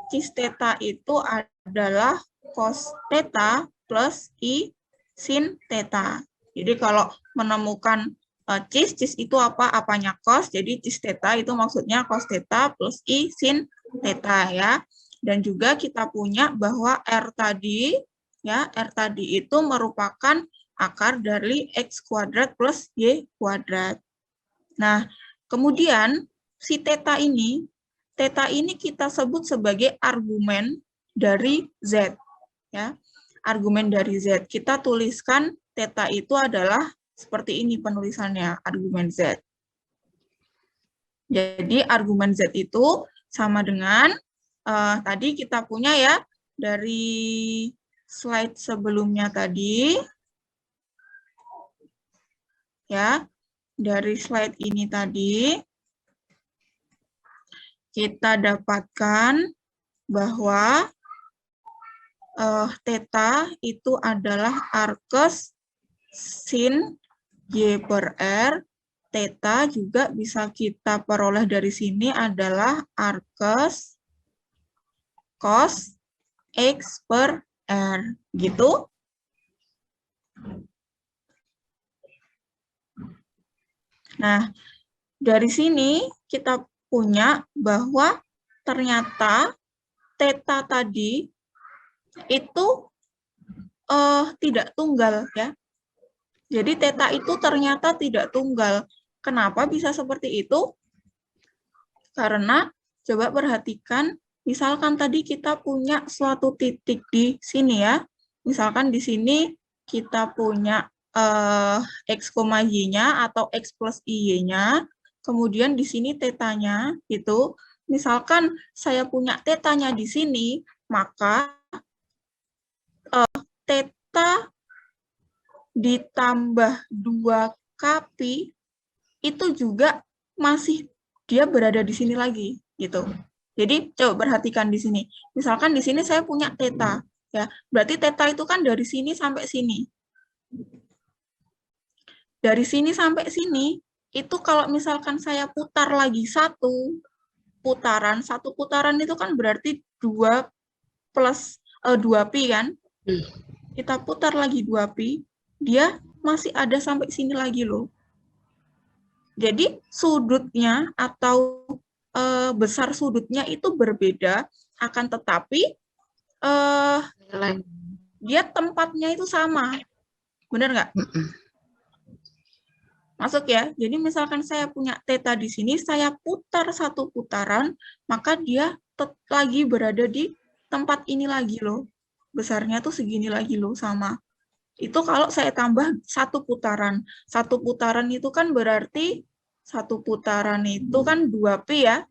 cis theta itu adalah cos theta plus I sin theta. Jadi kalau menemukan cis itu apa? Apanya cos, jadi cis theta itu maksudnya cos theta plus I sin theta ya. Dan juga kita punya bahwa R tadi, ya R tadi itu merupakan akar dari X kuadrat plus Y kuadrat. Nah, kemudian si theta ini kita sebut sebagai argumen dari Z. Ya, argumen dari Z. Kita tuliskan theta itu adalah seperti ini penulisannya, argumen Z. Jadi argumen Z itu sama dengan tadi kita punya ya dari slide sebelumnya tadi. Ya, dari slide ini tadi kita dapatkan bahwa theta itu adalah arcus sin Y per R. Theta juga bisa kita peroleh dari sini adalah arcus cos X per R. Gitu. Nah, dari sini kita punya bahwa ternyata theta tadi itu tidak tunggal ya. Jadi theta itu ternyata tidak tunggal. Kenapa bisa seperti itu? Karena coba perhatikan, misalkan tadi kita punya suatu titik di sini ya. Misalkan di sini kita punya X, Y-nya atau X plus Y-nya. Kemudian di sini tetanya itu, misalkan saya punya tetanya di sini, maka teta ditambah 2 pi itu juga masih dia berada di sini lagi gitu. Jadi coba perhatikan di sini. Misalkan di sini saya punya theta ya. Berarti theta itu kan dari sini sampai sini. Dari sini sampai sini itu kalau misalkan saya putar lagi satu putaran itu kan berarti 2 plus 2 pi kan? Kita putar lagi 2 pi, dia masih ada sampai sini lagi loh. Jadi sudutnya atau besar sudutnya itu berbeda, akan tetapi dia tempatnya itu sama. Benar nggak? Masuk ya? Jadi misalkan saya punya theta di sini, saya putar satu putaran, maka dia lagi berada di tempat ini lagi loh. Besarnya tuh segini lagi loh, sama. Itu kalau saya tambah satu putaran. Satu putaran itu kan berarti satu putaran itu kan 2 pi ya.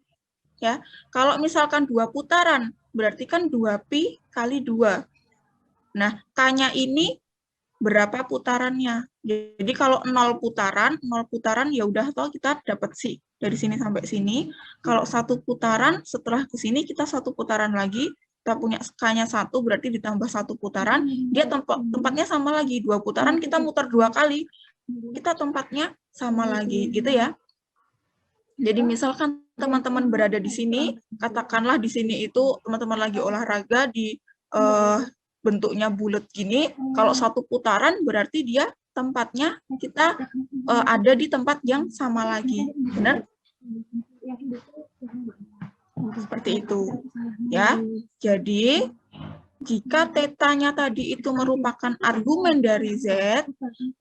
Ya. Kalau misalkan 2 putaran, berarti kan 2 pi kali 2. Nah, K-nya ini berapa putarannya? Jadi kalau 0 putaran ya udah toh kita dapat si dari sini sampai sini. Kalau satu putaran setelah ke sini kita satu putaran lagi, kita punya K-nya 1 berarti ditambah satu putaran, dia tempatnya sama lagi. 2 putaran kita muter 2 kali. Kita tempatnya sama lagi gitu ya. Jadi misalkan teman-teman berada di sini, katakanlah di sini itu teman-teman lagi olahraga di bentuknya bulat gini, kalau satu putaran berarti dia tempatnya kita ada di tempat yang sama lagi. Benar? Seperti itu. Ya. Jadi jika tetanya tadi itu merupakan argumen dari Z,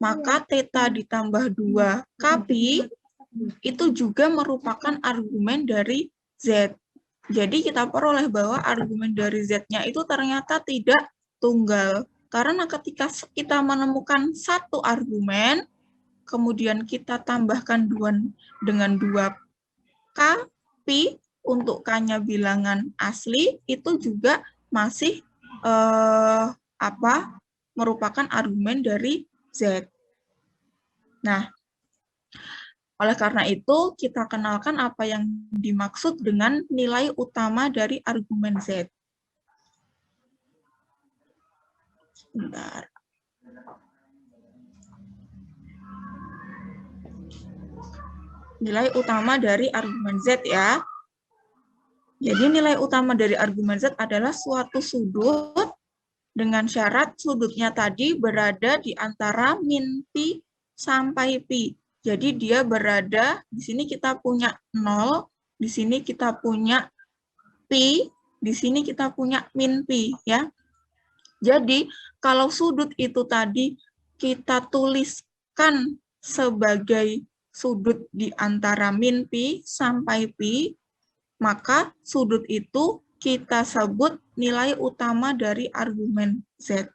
maka theta ditambah 2 pi itu juga merupakan argumen dari Z. Jadi kita peroleh bahwa argumen dari Z-nya itu ternyata tidak tunggal. Karena ketika kita menemukan satu argumen, kemudian kita tambahkan dengan 2 pi untuk K-nya bilangan asli, itu juga masih merupakan argumen dari Z. Nah, oleh karena itu, kita kenalkan apa yang dimaksud dengan nilai utama dari argumen Z. Sebentar. Nilai utama dari argumen Z ya. Jadi nilai utama dari argumen Z adalah suatu sudut dengan syarat sudutnya tadi berada di antara min pi sampai pi. Jadi dia berada, di sini kita punya 0, di sini kita punya pi, di sini kita punya min pi, ya. Jadi kalau sudut itu tadi kita tuliskan sebagai sudut di antara min pi sampai pi, maka sudut itu kita sebut nilai utama dari argumen Z.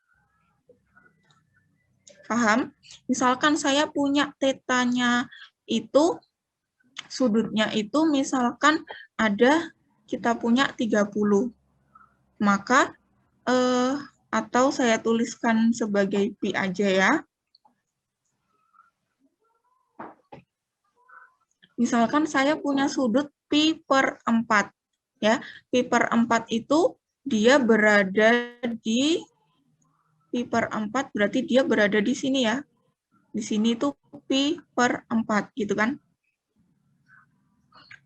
Paham? Misalkan saya punya tetanya itu, sudutnya itu misalkan ada, kita punya 30. Maka, atau saya tuliskan sebagai pi aja ya. Misalkan saya punya sudut pi per 4. Ya, pi per 4 itu dia berada di pi per 4, berarti dia berada di sini ya. Di sini itu pi per 4, gitu kan.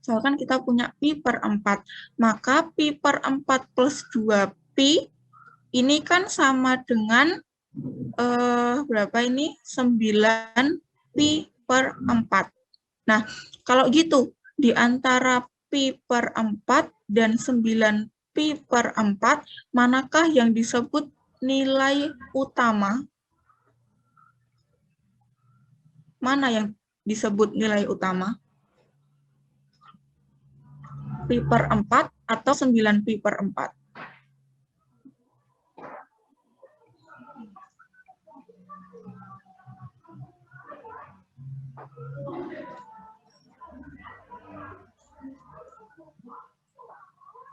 Misalkan kita punya pi per 4, maka pi per 4 plus 2 pi, ini kan sama dengan, berapa ini? 9 pi per 4. Nah, kalau gitu, di antara pi per 4 dan 9 pi per 4, manakah yang disebut nilai utama? Mana yang disebut nilai utama? Pi per 4 atau 9 pi per 4?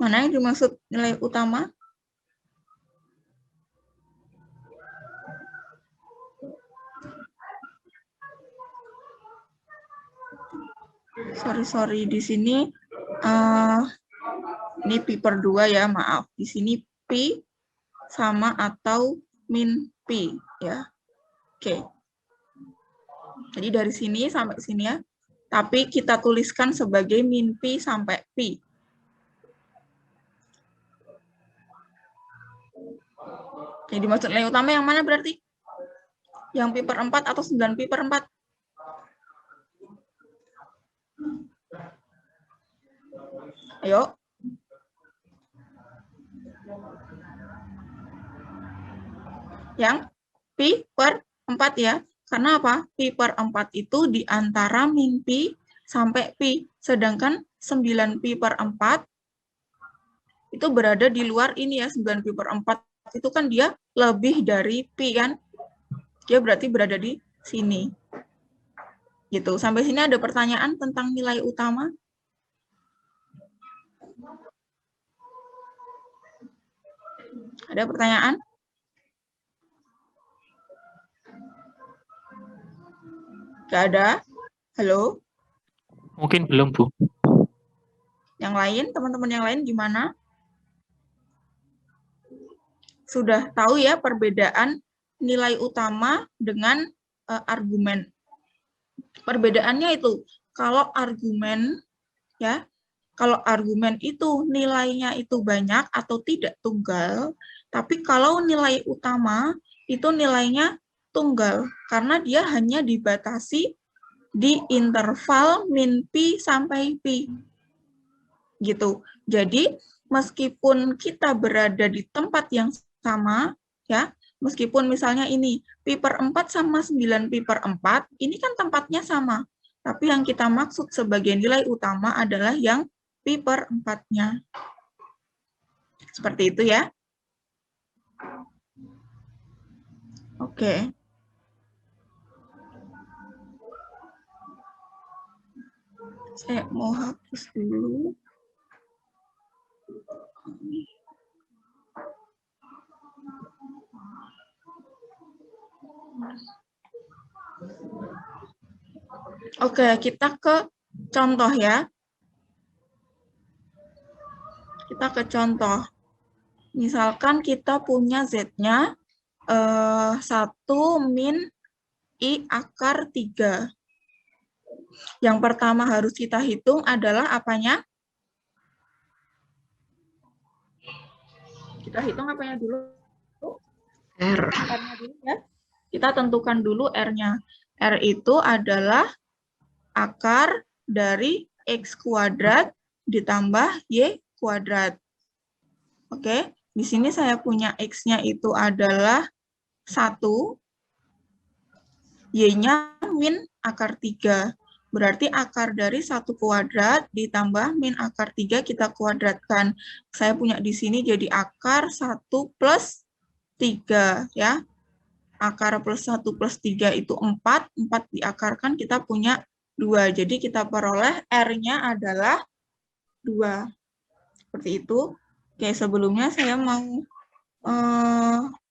Mana yang dimaksud nilai utama? Sorry, di sini ini pi per 2 ya, maaf. Di sini pi sama atau min pi ya. Oke. Jadi dari sini sampai sini ya. Tapi kita tuliskan sebagai min pi sampai pi. Jadi maksud nilai utama yang mana berarti? Yang pi per 4 atau 9 pi per 4? Ayo. Yang pi per 4 ya. Karena apa? Pi per 4 itu di antara min pi sampai pi. Sedangkan 9 pi per 4 itu berada di luar ini ya. 9 pi per 4 itu kan dia lebih dari pi kan. Dia berarti berada di sini. Gitu. Sampai sini ada pertanyaan tentang nilai utama? Ada pertanyaan? Gak ada? Halo? Mungkin belum, Bu. Yang lain, teman-teman yang lain gimana? Sudah tahu ya perbedaan nilai utama dengan argumen. Perbedaannya itu, kalau argumen ya, kalau argumen itu nilainya itu banyak atau tidak tunggal, tapi kalau nilai utama itu nilainya tunggal karena dia hanya dibatasi di interval min pi sampai pi. Gitu. Jadi meskipun kita berada di tempat yang sama ya, meskipun misalnya ini pi per 4 sama 9 pi per 4, ini kan tempatnya sama. Tapi yang kita maksud sebagai nilai utama adalah yang pi per 4-nya. Seperti itu ya. Oke. Saya mau hapus dulu. Oke, kita ke contoh ya. Kita ke contoh. Misalkan kita punya Z-nya 1 min I akar 3. Yang pertama harus kita hitung adalah apanya? Kita hitung apanya dulu? R. R-nya dulu ya. Kita tentukan dulu R-nya. R itu adalah akar dari X kuadrat ditambah Y kuadrat. Oke, di sini saya punya X-nya itu adalah 1, Y-nya min akar 3. Berarti akar dari 1 kuadrat ditambah min akar 3 kita kuadratkan. Saya punya di sini jadi akar 1 plus 3 ya. Akar plus 1 plus 3 itu 4. 4 diakarkan kita punya 2. Jadi kita peroleh R-nya adalah 2. Seperti itu. Oke, sebelumnya saya mau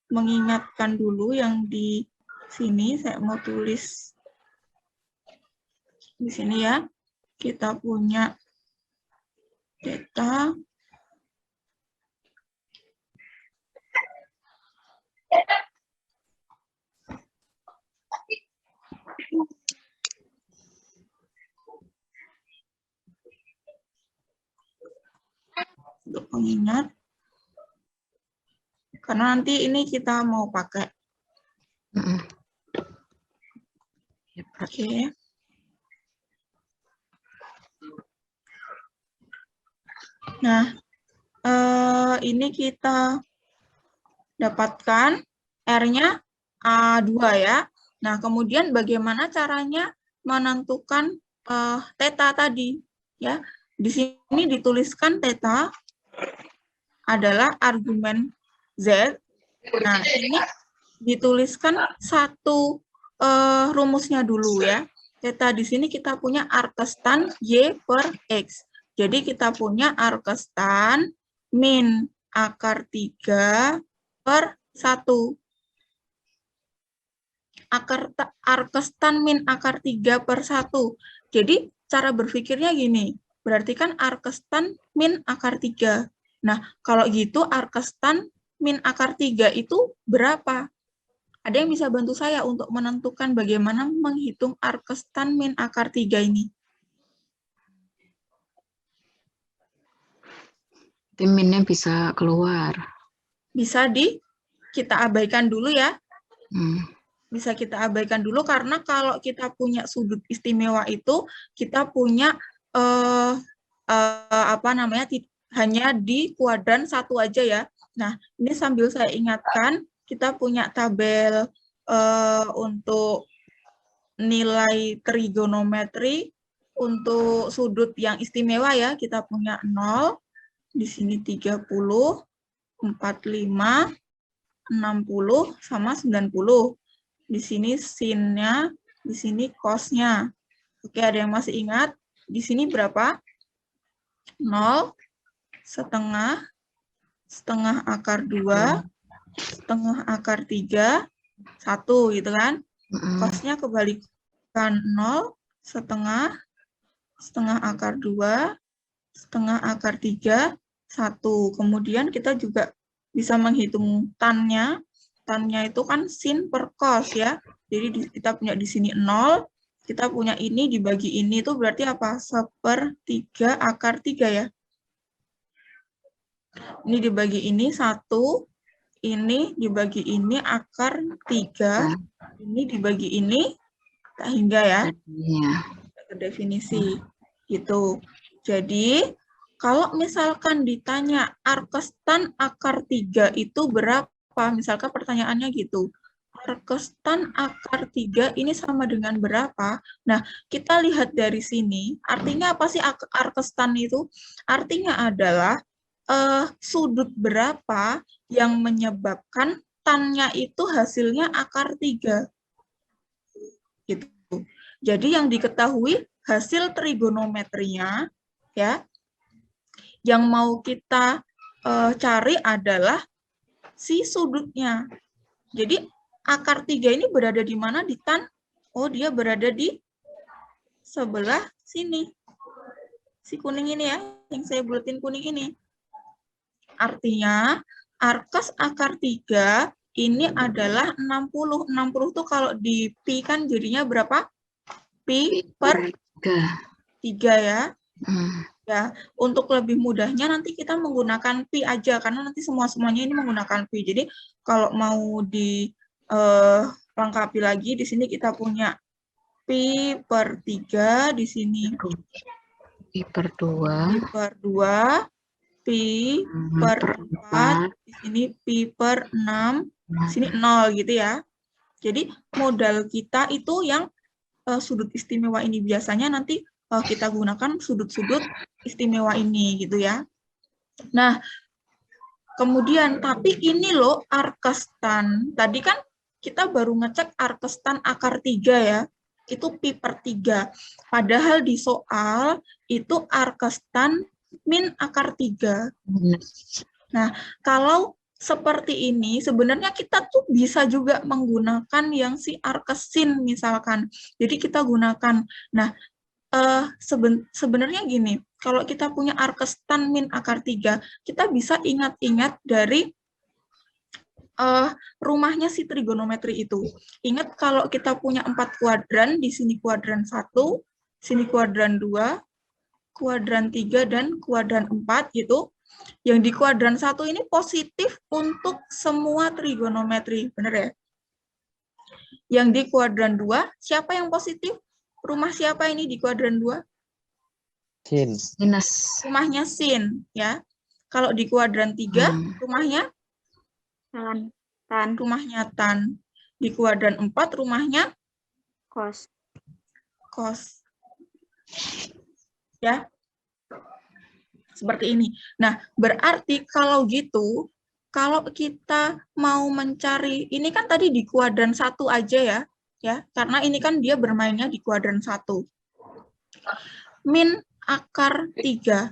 mengingatkan dulu yang di sini. Saya mau tulis di sini ya. Kita punya theta untuk pengingat. Karena nanti ini kita mau pakai. Oke. Nah, ini kita dapatkan R-nya A2 ya. Nah, kemudian bagaimana caranya menentukan theta tadi? Ya, di sini dituliskan theta adalah argumen Z. Nah, ini dituliskan satu rumusnya dulu ya. Theta di sini kita punya arkestan Y per X. Jadi kita punya arkestan min akar 3 per 1. Arkestan min akar 3 per 1. Jadi cara berpikirnya gini. Berarti kan arkestan min akar 3. Nah, kalau gitu arkestan min akar 3 itu berapa? Ada yang bisa bantu saya untuk menentukan bagaimana menghitung arkestan min akar 3 ini? Minnya bisa keluar. Bisa kita abaikan dulu ya. Bisa kita abaikan dulu karena kalau kita punya sudut istimewa itu, kita punya hanya di kuadran 1 aja ya. Nah, ini sambil saya ingatkan, kita punya tabel untuk nilai trigonometri untuk sudut yang istimewa ya. Kita punya 0, di sini 30, 45, 60, sama 90. Di sini sin-nya, di sini cos-nya. Oke, ada yang masih ingat? Di sini berapa? 0, setengah akar 2, setengah akar 3, 1 gitu kan. Cos-nya kebalikan 0, setengah akar 2, setengah akar 3, 1. Kemudian kita juga bisa menghitung tan-nya. Tan-nya itu kan sin per cos ya. Jadi kita punya di sini 0, kita punya ini dibagi ini itu berarti apa? 1/3 akar 3 ya. Ini dibagi ini 1, ini dibagi ini akar 3, ini dibagi ini, hingga ya. Ke definisi gitu. Jadi kalau misalkan ditanya arkestan akar 3 itu berapa? Misalkan pertanyaannya gitu. Arkestan akar 3 ini sama dengan berapa? Nah, kita lihat dari sini. Artinya apa sih arkestan itu? Artinya adalah sudut berapa yang menyebabkan tan-nya itu hasilnya akar 3. Gitu. Jadi yang diketahui hasil trigonometrinya ya. Yang mau kita cari adalah si sudutnya. Jadi akar 3 ini berada di mana di tan? Oh, dia berada di sebelah sini. Si kuning ini ya, yang saya buletin kuning ini. Artinya arkes akar 3 ini adalah 60. 60 tuh kalau di pi kan jadinya berapa? Pi per 3 ya. Ya, untuk lebih mudahnya nanti kita menggunakan pi aja, karena nanti semuanya ini menggunakan pi. Jadi kalau mau dilengkapi lagi, di sini kita punya pi per 3, di sini Pi per 2. pi per 2, pi per 4, di sini pi per 6, di sini 0 gitu ya. Jadi modal kita itu yang sudut istimewa ini, biasanya nanti kita gunakan sudut-sudut istimewa ini gitu ya. Nah, kemudian tapi ini loh arkestan. Tadi kan kita baru ngecek arkestan akar 3 ya. Itu pi per 3. Padahal di soal itu arkestan min akar 3. Nah, kalau seperti ini sebenarnya kita tuh bisa juga menggunakan yang si arkesin misalkan. Jadi kita gunakan. Nah, sebenarnya gini, kalau kita punya arkestan min akar 3, kita bisa ingat-ingat dari rumahnya si trigonometri itu. Ingat kalau kita punya 4 kuadran, di sini kuadran 1, sini kuadran 2, kuadran 3, dan kuadran 4 gitu. Yang di kuadran 1 ini positif untuk semua trigonometri, benar ya? Yang di kuadran 2, siapa yang positif? Rumah siapa ini di kuadran 2? Sin. Minus. Rumahnya sin, ya. Kalau di kuadran 3, rumahnya? Tan. Rumahnya tan. Di kuadran 4, rumahnya? Kos. Kos. Ya. Seperti ini. Nah, berarti kalau gitu, kalau kita mau mencari, ini kan tadi di kuadran 1 aja ya, karena ini kan dia bermainnya di kuadran 1. Min akar 3.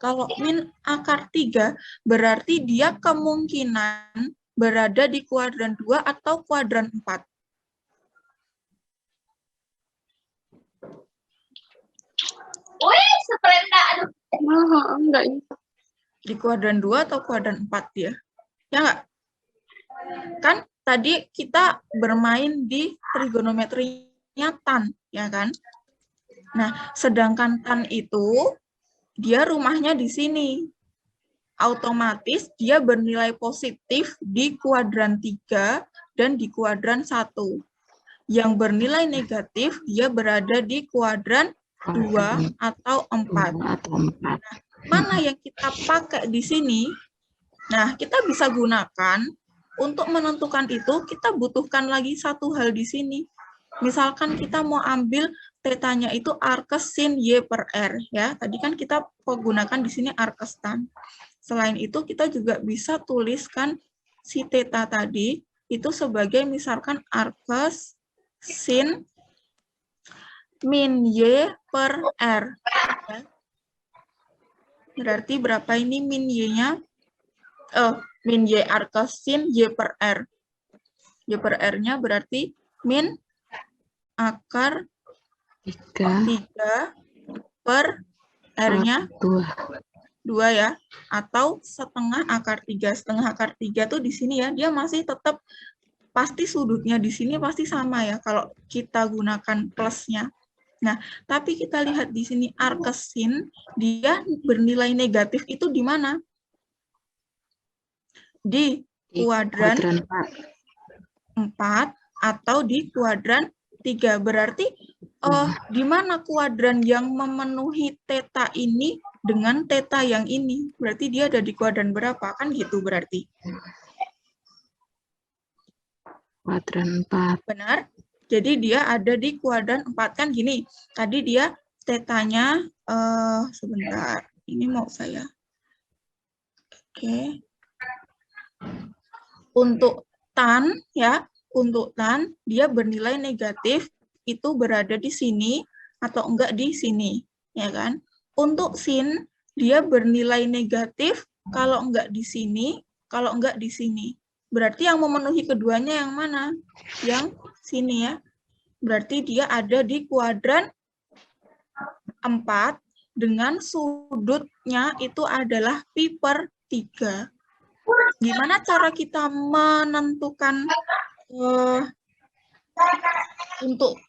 Kalau min akar 3, berarti dia kemungkinan berada di kuadran 2 atau kuadran 4. Wih, seprenda, aduh. Enggak. Di kuadran 2 atau kuadran 4 dia. Ya nggak? Kan tadi kita bermain di trigonometrinya tan, ya kan? Nah, sedangkan tan itu, dia rumahnya di sini. Otomatis dia bernilai positif di kuadran 3 dan di kuadran 1. Yang bernilai negatif, dia berada di kuadran 2 atau 4. Nah, mana yang kita pakai di sini? Nah, kita bisa gunakan untuk menentukan itu, kita butuhkan lagi satu hal di sini. Misalkan kita mau ambil tetanya itu arkes sin Y per R, ya. Tadi kan kita gunakan di sini arkes tan. Selain itu, kita juga bisa tuliskan si teta tadi itu sebagai misalkan arkes sin min Y per R. Ya. Berarti berapa ini min Y-nya? Min Y arkes sin Y per R. Y per R-nya berarti min akar 3 per R-nya 2 ya. Atau setengah akar 3. Setengah akar 3 tuh di sini ya, dia masih tetap pasti sudutnya di sini pasti sama ya kalau kita gunakan plusnya. Nah, tapi kita lihat di sini arkes sin, dia bernilai negatif itu di mana? Di kuadran 4 atau di kuadran 3. Berarti di mana kuadran yang memenuhi teta ini dengan teta yang ini? Berarti dia ada di kuadran berapa? Kan gitu berarti. Kuadran 4. Benar? Jadi dia ada di kuadran 4 kan gini. Tadi dia tetanya sebentar. Ini mau saya. Oke. Untuk tan ya, untuk tan dia bernilai negatif itu berada di sini atau enggak di sini, ya kan? Untuk sin dia bernilai negatif kalau enggak di sini, kalau enggak di sini. Berarti yang memenuhi keduanya yang mana? Yang sini ya. Berarti dia ada di kuadran 4 dengan sudutnya itu adalah pi per 3. Gimana cara kita menentukan untuk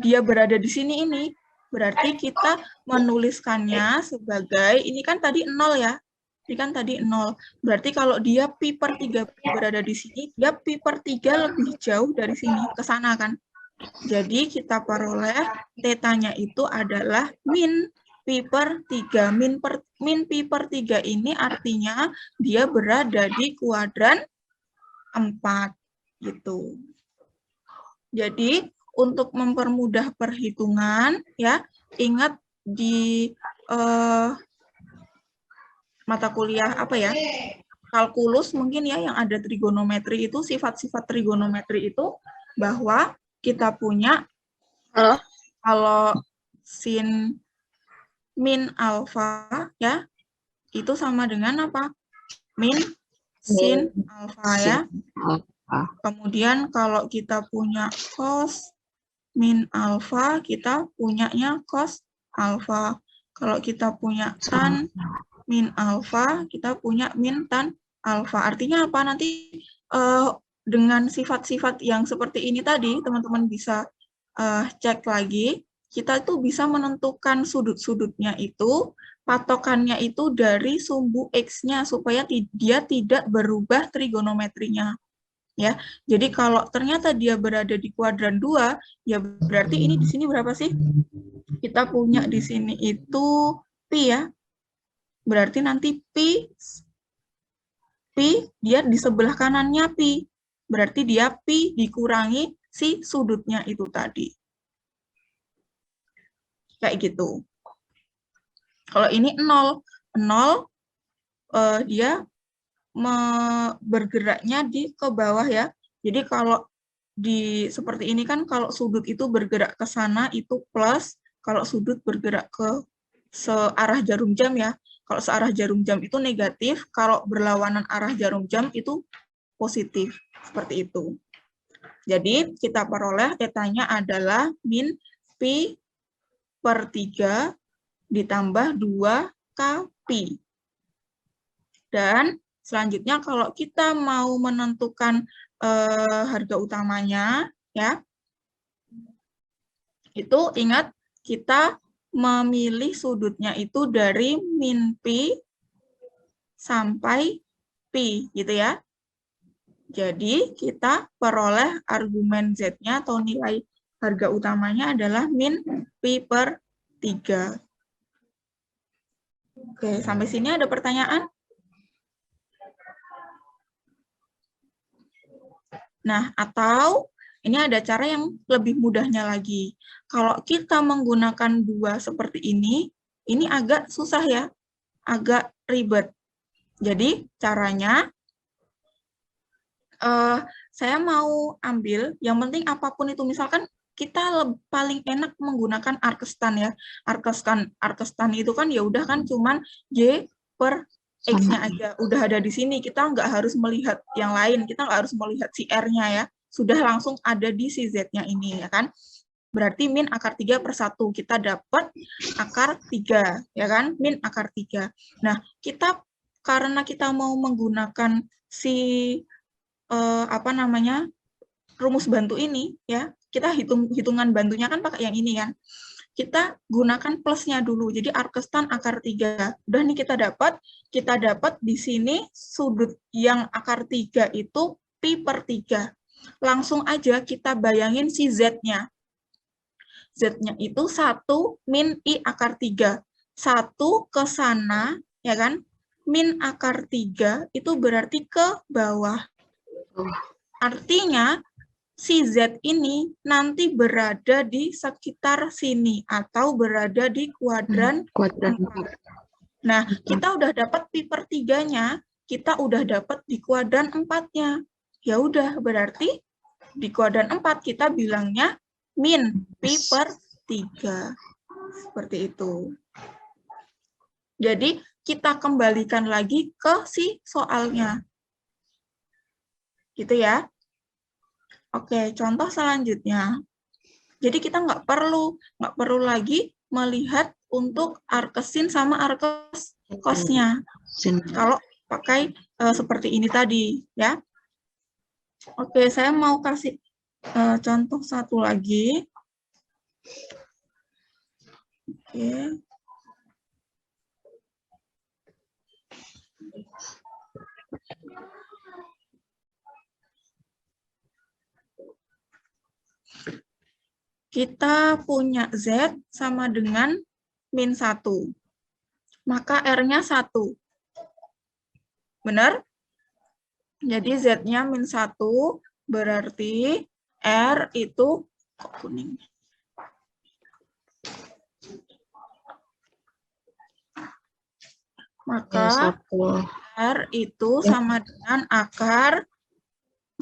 dia berada di sini ini? Berarti kita menuliskannya sebagai, ini kan tadi 0 ya. Ini kan tadi 0. Berarti kalau dia pi per 3 berada di sini, dia pi per 3 lebih jauh dari sini, ke sana kan. Jadi kita peroleh tetanya itu adalah min pi per 3. Min pi per 3 ini artinya dia berada di kuadran 4. Gitu. Jadi untuk mempermudah perhitungan, ya ingat di mata kuliah apa ya, kalkulus mungkin ya, yang ada trigonometri itu, sifat-sifat trigonometri itu bahwa kita punya kalau sin min alfa ya itu sama dengan apa? Min sin alfa ya. Kemudian kalau kita punya cos min alfa, kita punyanya cos alfa. Kalau kita punya tan min alfa, kita punya min tan alfa. Artinya apa? Nanti dengan sifat-sifat yang seperti ini tadi, teman-teman bisa cek lagi. Kita itu bisa menentukan sudut-sudutnya itu, patokannya itu dari sumbu X-nya, supaya dia tidak berubah trigonometrinya. Ya, jadi kalau ternyata dia berada di kuadran 2, ya berarti ini di sini berapa sih? Kita punya di sini itu pi ya. Berarti nanti pi dia di sebelah kanannya pi. Berarti dia pi dikurangi si sudutnya itu tadi. Kayak gitu. Kalau ini 0 dia bergeraknya ke bawah ya. Jadi kalau seperti ini kan, kalau sudut itu bergerak ke sana itu plus, kalau sudut bergerak ke searah jarum jam ya. Kalau searah jarum jam itu negatif, kalau berlawanan arah jarum jam itu positif. Seperti itu. Jadi kita peroleh tetanya adalah min pi per 3 ditambah 2 pi. Dan selanjutnya kalau kita mau menentukan harga utamanya, ya, itu ingat kita memilih sudutnya itu dari min pi sampai pi, gitu ya. Jadi kita peroleh argumen Z-nya atau nilai harga utamanya adalah min pi per 3. Oke, sampai sini ada pertanyaan? Nah, atau ini ada cara yang lebih mudahnya lagi. Kalau kita menggunakan 2 seperti ini agak susah ya, agak ribet. Jadi caranya, saya mau ambil, yang penting apapun itu, misalkan kita paling enak menggunakan arkestan ya. Arkestan itu kan ya udah kan cuman Y per X-nya aja, udah ada di sini, kita nggak harus melihat yang lain, kita nggak harus melihat si R-nya ya, sudah langsung ada di si Z-nya ini, ya kan? Berarti min akar 3 per 1, kita dapat akar 3, ya kan? Min akar 3. Nah, karena kita mau menggunakan si, rumus bantu ini, ya, kita hitungan bantunya kan pakai yang ini kan. Kita gunakan plusnya dulu. Jadi arkestan akar 3. Udah nih kita dapat di sini sudut yang akar 3 itu pi per 3. Langsung aja kita bayangin si Z-nya. Z-nya itu 1 min I akar 3. 1 ke sana, ya kan? Min akar 3 itu berarti ke bawah. Artinya, si Z ini nanti berada di sekitar sini atau berada di kuadran 4. Nah, kita udah dapat pi per 3-nya, kita udah dapat di kuadran 4-nya. Ya udah, berarti di kuadran 4 kita bilangnya min pi per 3. Seperti itu. Jadi, kita kembalikan lagi ke si soalnya. Gitu ya. Oke, contoh selanjutnya. Jadi kita nggak perlu lagi melihat untuk arkesin sama arkes kosnya. Kalau pakai seperti ini tadi, ya. Oke, saya mau kasih contoh satu lagi. Oke. Kita punya Z sama dengan min 1. Maka R-nya 1. Benar? Jadi Z-nya min 1 berarti R itu kok kuning. Maka R itu sama dengan akar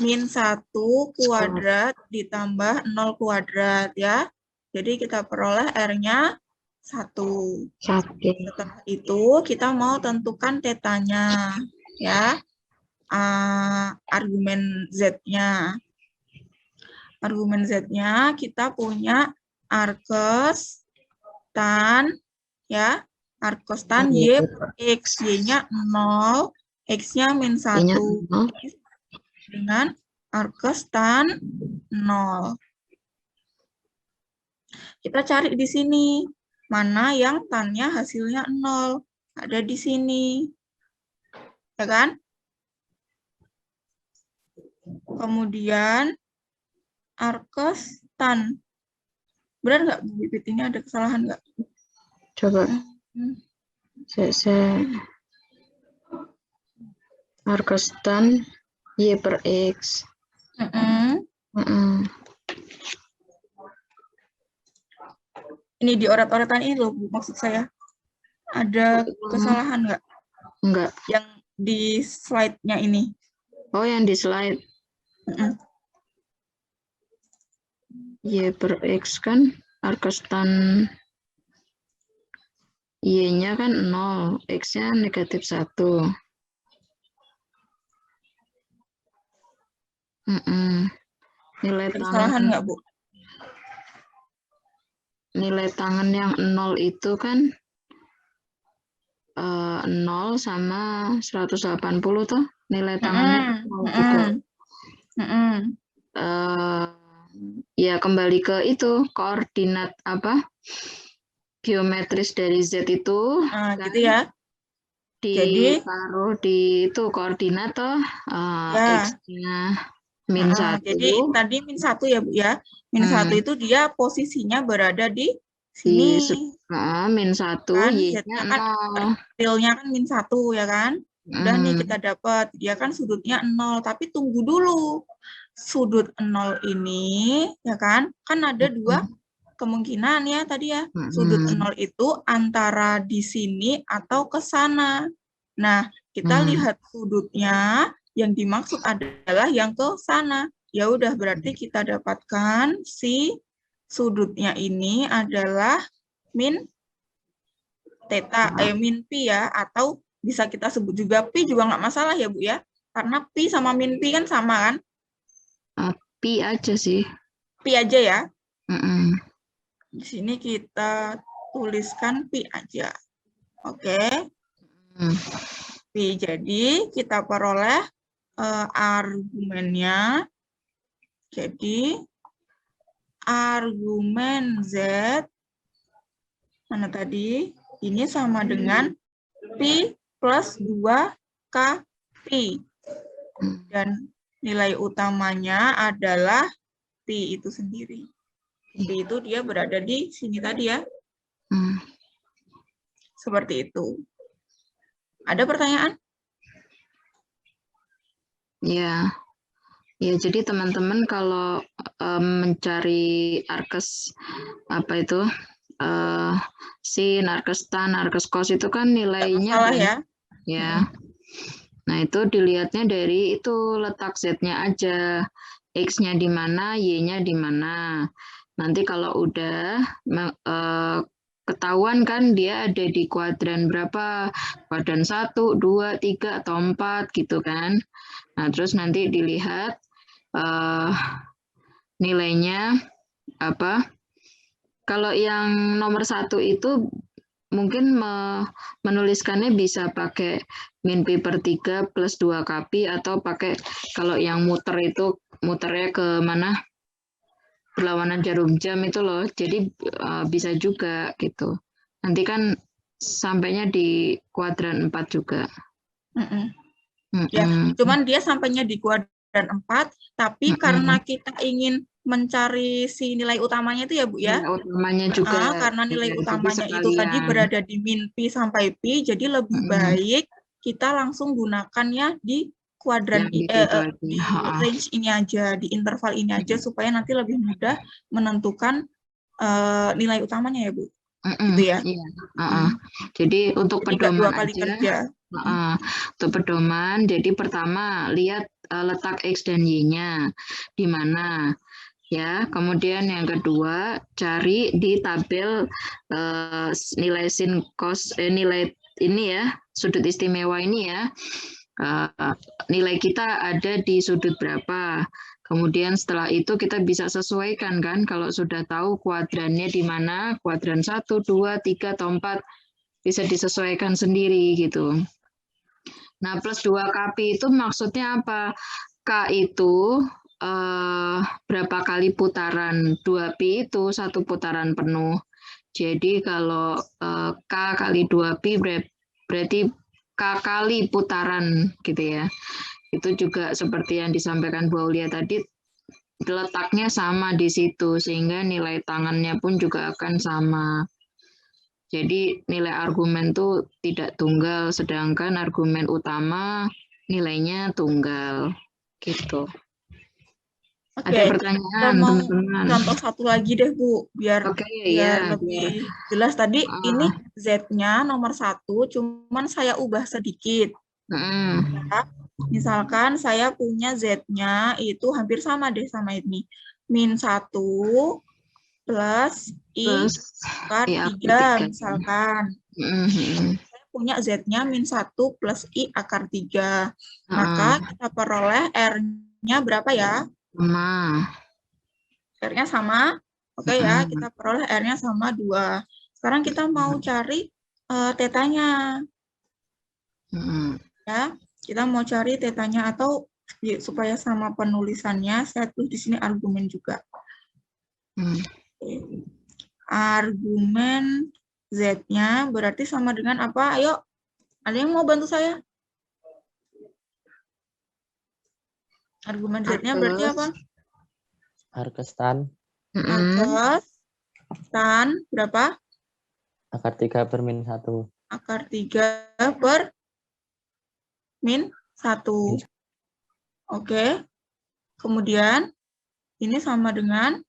min 1 kuadrat ditambah 0 kuadrat ya. Jadi kita peroleh R-nya 1. Setelah itu kita mau tentukan tetanya ya. Argumen Z-nya. Argumen Z-nya kita punya arkos tan ya. Arkos tan Y per X. Y-nya 0, X-nya min 1. Dengan arkos tan 0. Kita cari di sini. Mana yang tan-nya hasilnya 0. Ada di sini. Ya kan? Kemudian arkos tan. Benar nggak, Bu Bibit? Ini ada kesalahan nggak? Coba. Arkos tan Y per X. Ini di oret-oretan ini loh, Bu, maksud saya. Ada kesalahan nggak? Enggak. Yang di slide-nya ini. Oh, yang di slide. Y per X kan arkos tan Y-nya kan 0, X-nya negatif 1. Nilai kesalahan nggak, Bu? Nilai tangan yang 0 itu kan 0 sama 180 tuh. Nilai tangannya 0 juga. Ya kembali ke itu, koordinat apa? Geometris dari Z itu. Nah, gitu ya. Ditaruh di itu koordinat toh. Ya. X-nya min 1. Jadi tadi min 1 ya, Bu ya. Min 1 itu dia posisinya berada di sini. Min 1, kan, Y-nya 0. Realnya kan min 1 ya kan. Udah nih kita dapat. Dia kan sudutnya 0. Tapi tunggu dulu. Sudut 0 ini, ya kan ada dua kemungkinan ya tadi ya. Sudut 0 itu antara di sini atau ke sana. Nah, kita lihat sudutnya, yang dimaksud adalah yang ke sana. Ya udah, berarti kita dapatkan si sudutnya ini adalah min theta, min pi ya, atau bisa kita sebut juga pi juga nggak masalah ya, Bu ya. Karena pi sama min pi kan sama kan? Pi aja sih. Pi aja ya. Di sini kita tuliskan pi aja. Oke. Pi. Jadi kita peroleh argumennya. Jadi argumen Z mana tadi? Ini sama dengan pi plus 2k pi. Dan nilai utamanya adalah pi itu sendiri. Pi itu dia berada di sini tadi ya. Seperti itu. Ada pertanyaan? Ya. Ya, jadi teman-teman kalau mencari arkes apa itu? Sin, arkes tan, arkes cos itu kan nilainya salah ya. Ya. Nah, itu dilihatnya dari itu letak Z-nya aja. X-nya di mana, Y-nya di mana. Nanti kalau udah ketahuan kan dia ada di kuadran berapa? Kuadran 1, 2, 3, atau 4 gitu kan. Nah, terus nanti dilihat nilainya apa. Kalau yang nomor 1 itu mungkin menuliskannya bisa pakai min pi per 3 plus 2 kpi, atau pakai kalau yang muter itu muternya ke mana? berlawanan jarum jam itu loh. Jadi bisa juga gitu. Nanti kan sampainya di kuadran 4 juga. Ya, cuman dia sampainya di kuadran 4, tapi karena kita ingin mencari si nilai utamanya itu ya Bu ya. Nilai utamanya juga. Karena nilai Jadi utamanya itu tadi sekalian. berada di min P sampai P, jadi lebih baik kita langsung gunakannya di kuadran Yang gitu aja. di range ini aja, di interval ini aja, supaya nanti lebih mudah menentukan nilai utamanya ya Bu. Gitu ya. Iya. Jadi untuk Jadi nggak pedoman dua kali aja. kerja. Untuk pedoman, jadi pertama lihat letak X dan Y-nya di mana. Ya, kemudian yang kedua cari di tabel nilai sin cos nilai ini ya, sudut istimewa ini ya. Nilai kita ada di sudut berapa. Kemudian setelah itu kita bisa sesuaikan kan, kalau sudah tahu kuadrannya di mana, kuadran 1, 2, 3, atau 4, bisa disesuaikan sendiri gitu. Nah, plus 2Kp itu maksudnya apa? K itu berapa kali putaran? 2Pi itu 1 putaran penuh. Jadi kalau K kali 2Pi berarti K kali putaran gitu ya. Itu juga seperti yang disampaikan Bu Aulia tadi, letaknya sama di situ, sehingga nilai tangannya pun juga akan sama. Jadi nilai argumen itu tidak tunggal, sedangkan argumen utama nilainya tunggal. Gitu. Ada pertanyaan, teman-teman? Contoh satu lagi deh Bu, biar lebih jelas. Tadi ini Z-nya nomor 1, cuman saya ubah sedikit. Ya. Misalkan saya punya Z-nya itu hampir sama deh sama ini. min 1 plus I akar 3 misalkan. Saya punya Z-nya min 1 plus I akar 3. Maka kita peroleh R-nya berapa ya? Sama. R-nya sama. Oke ya, kita peroleh R-nya sama 2. Sekarang kita mau cari tetanya. Ya, kita mau cari tetanya, atau supaya sama penulisannya, saya tulis di sini argumen juga. Argumen Z-nya berarti sama dengan apa? Ayo, ada yang mau bantu saya? Argumen Z-nya berarti apa? Arcus tan. Arcus tan berapa? Akar 3 per min 1. Akar 3 per min 1. Oke. Kemudian, ini sama dengan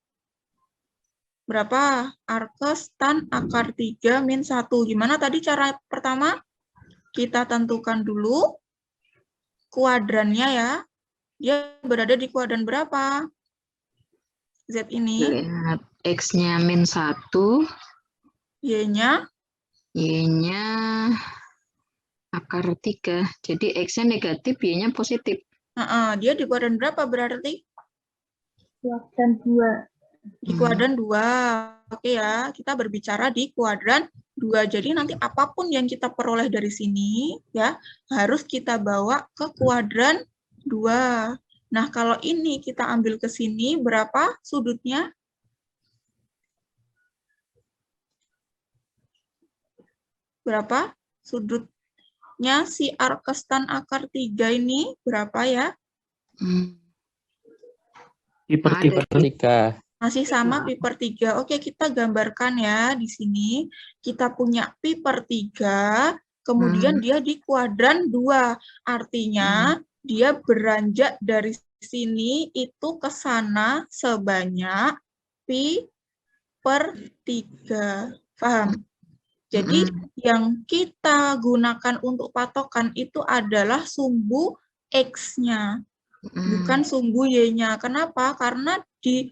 berapa? Arcus tan akar 3 min 1. Gimana tadi cara pertama? Kita tentukan dulu kuadrannya ya. Dia berada di kuadran berapa? Z ini. Lihat X-nya min 1. Y-nya? Y-nya akar 3. Jadi X-nya negatif, Y-nya positif. Dia di kuadran berapa berarti? Kuadran 2. Di kuadran 2. Oke ya, kita berbicara di kuadran 2. Jadi nanti apapun yang kita peroleh dari sini ya harus kita bawa ke kuadran 2. Nah, kalau ini kita ambil ke sini, berapa sudutnya? Berapa sudutnya si arcus tan akar 3 ini? Berapa ya? Pi per 3. Masih sama pi per 3. Oke, kita gambarkan ya di sini. Kita punya pi per 3, kemudian dia di kuadran 2. Artinya dia beranjak dari sini itu ke sana sebanyak pi per 3. Paham? Jadi yang kita gunakan untuk patokan itu adalah sumbu X-nya, bukan sumbu Y-nya. Kenapa? Karena di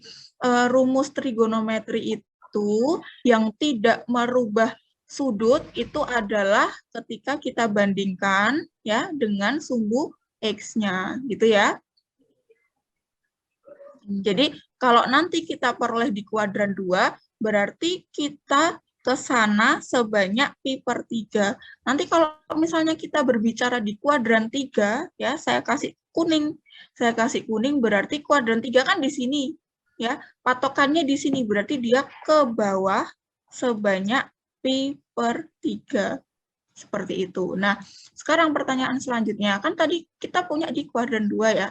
rumus trigonometri itu yang tidak merubah sudut itu adalah ketika kita bandingkan ya dengan sumbu X-nya, gitu ya. Jadi kalau nanti kita peroleh di kuadran 2, berarti kita ke sana sebanyak pi per 3. Nanti kalau misalnya kita berbicara di kuadran 3, ya saya kasih kuning. Saya kasih kuning berarti kuadran 3 kan di sini. ya. Patokannya di sini berarti dia ke bawah sebanyak pi per 3. Seperti itu. Nah, sekarang pertanyaan selanjutnya. Kan tadi kita punya di kuadran 2 ya.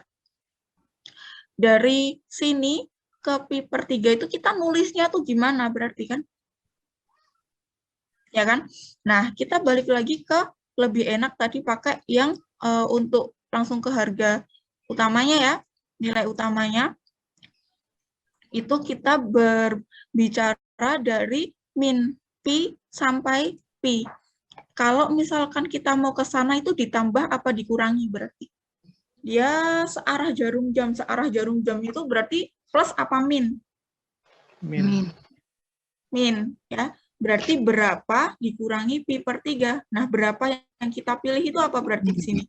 Dari sini ke pi per 3 itu kita nulisnya tuh gimana berarti kan? Ya kan? Nah, kita balik lagi ke lebih enak tadi pakai yang untuk langsung ke harga utamanya ya. Nilai utamanya. Itu kita berbicara dari min pi sampai pi. Kalau misalkan kita mau ke sana itu ditambah apa dikurangi berarti? Dia searah jarum jam. Searah jarum jam itu berarti plus apa min? Min. Min, ya. Berarti berapa dikurangi pi per 3. Nah, berapa yang kita pilih itu apa berarti di sini?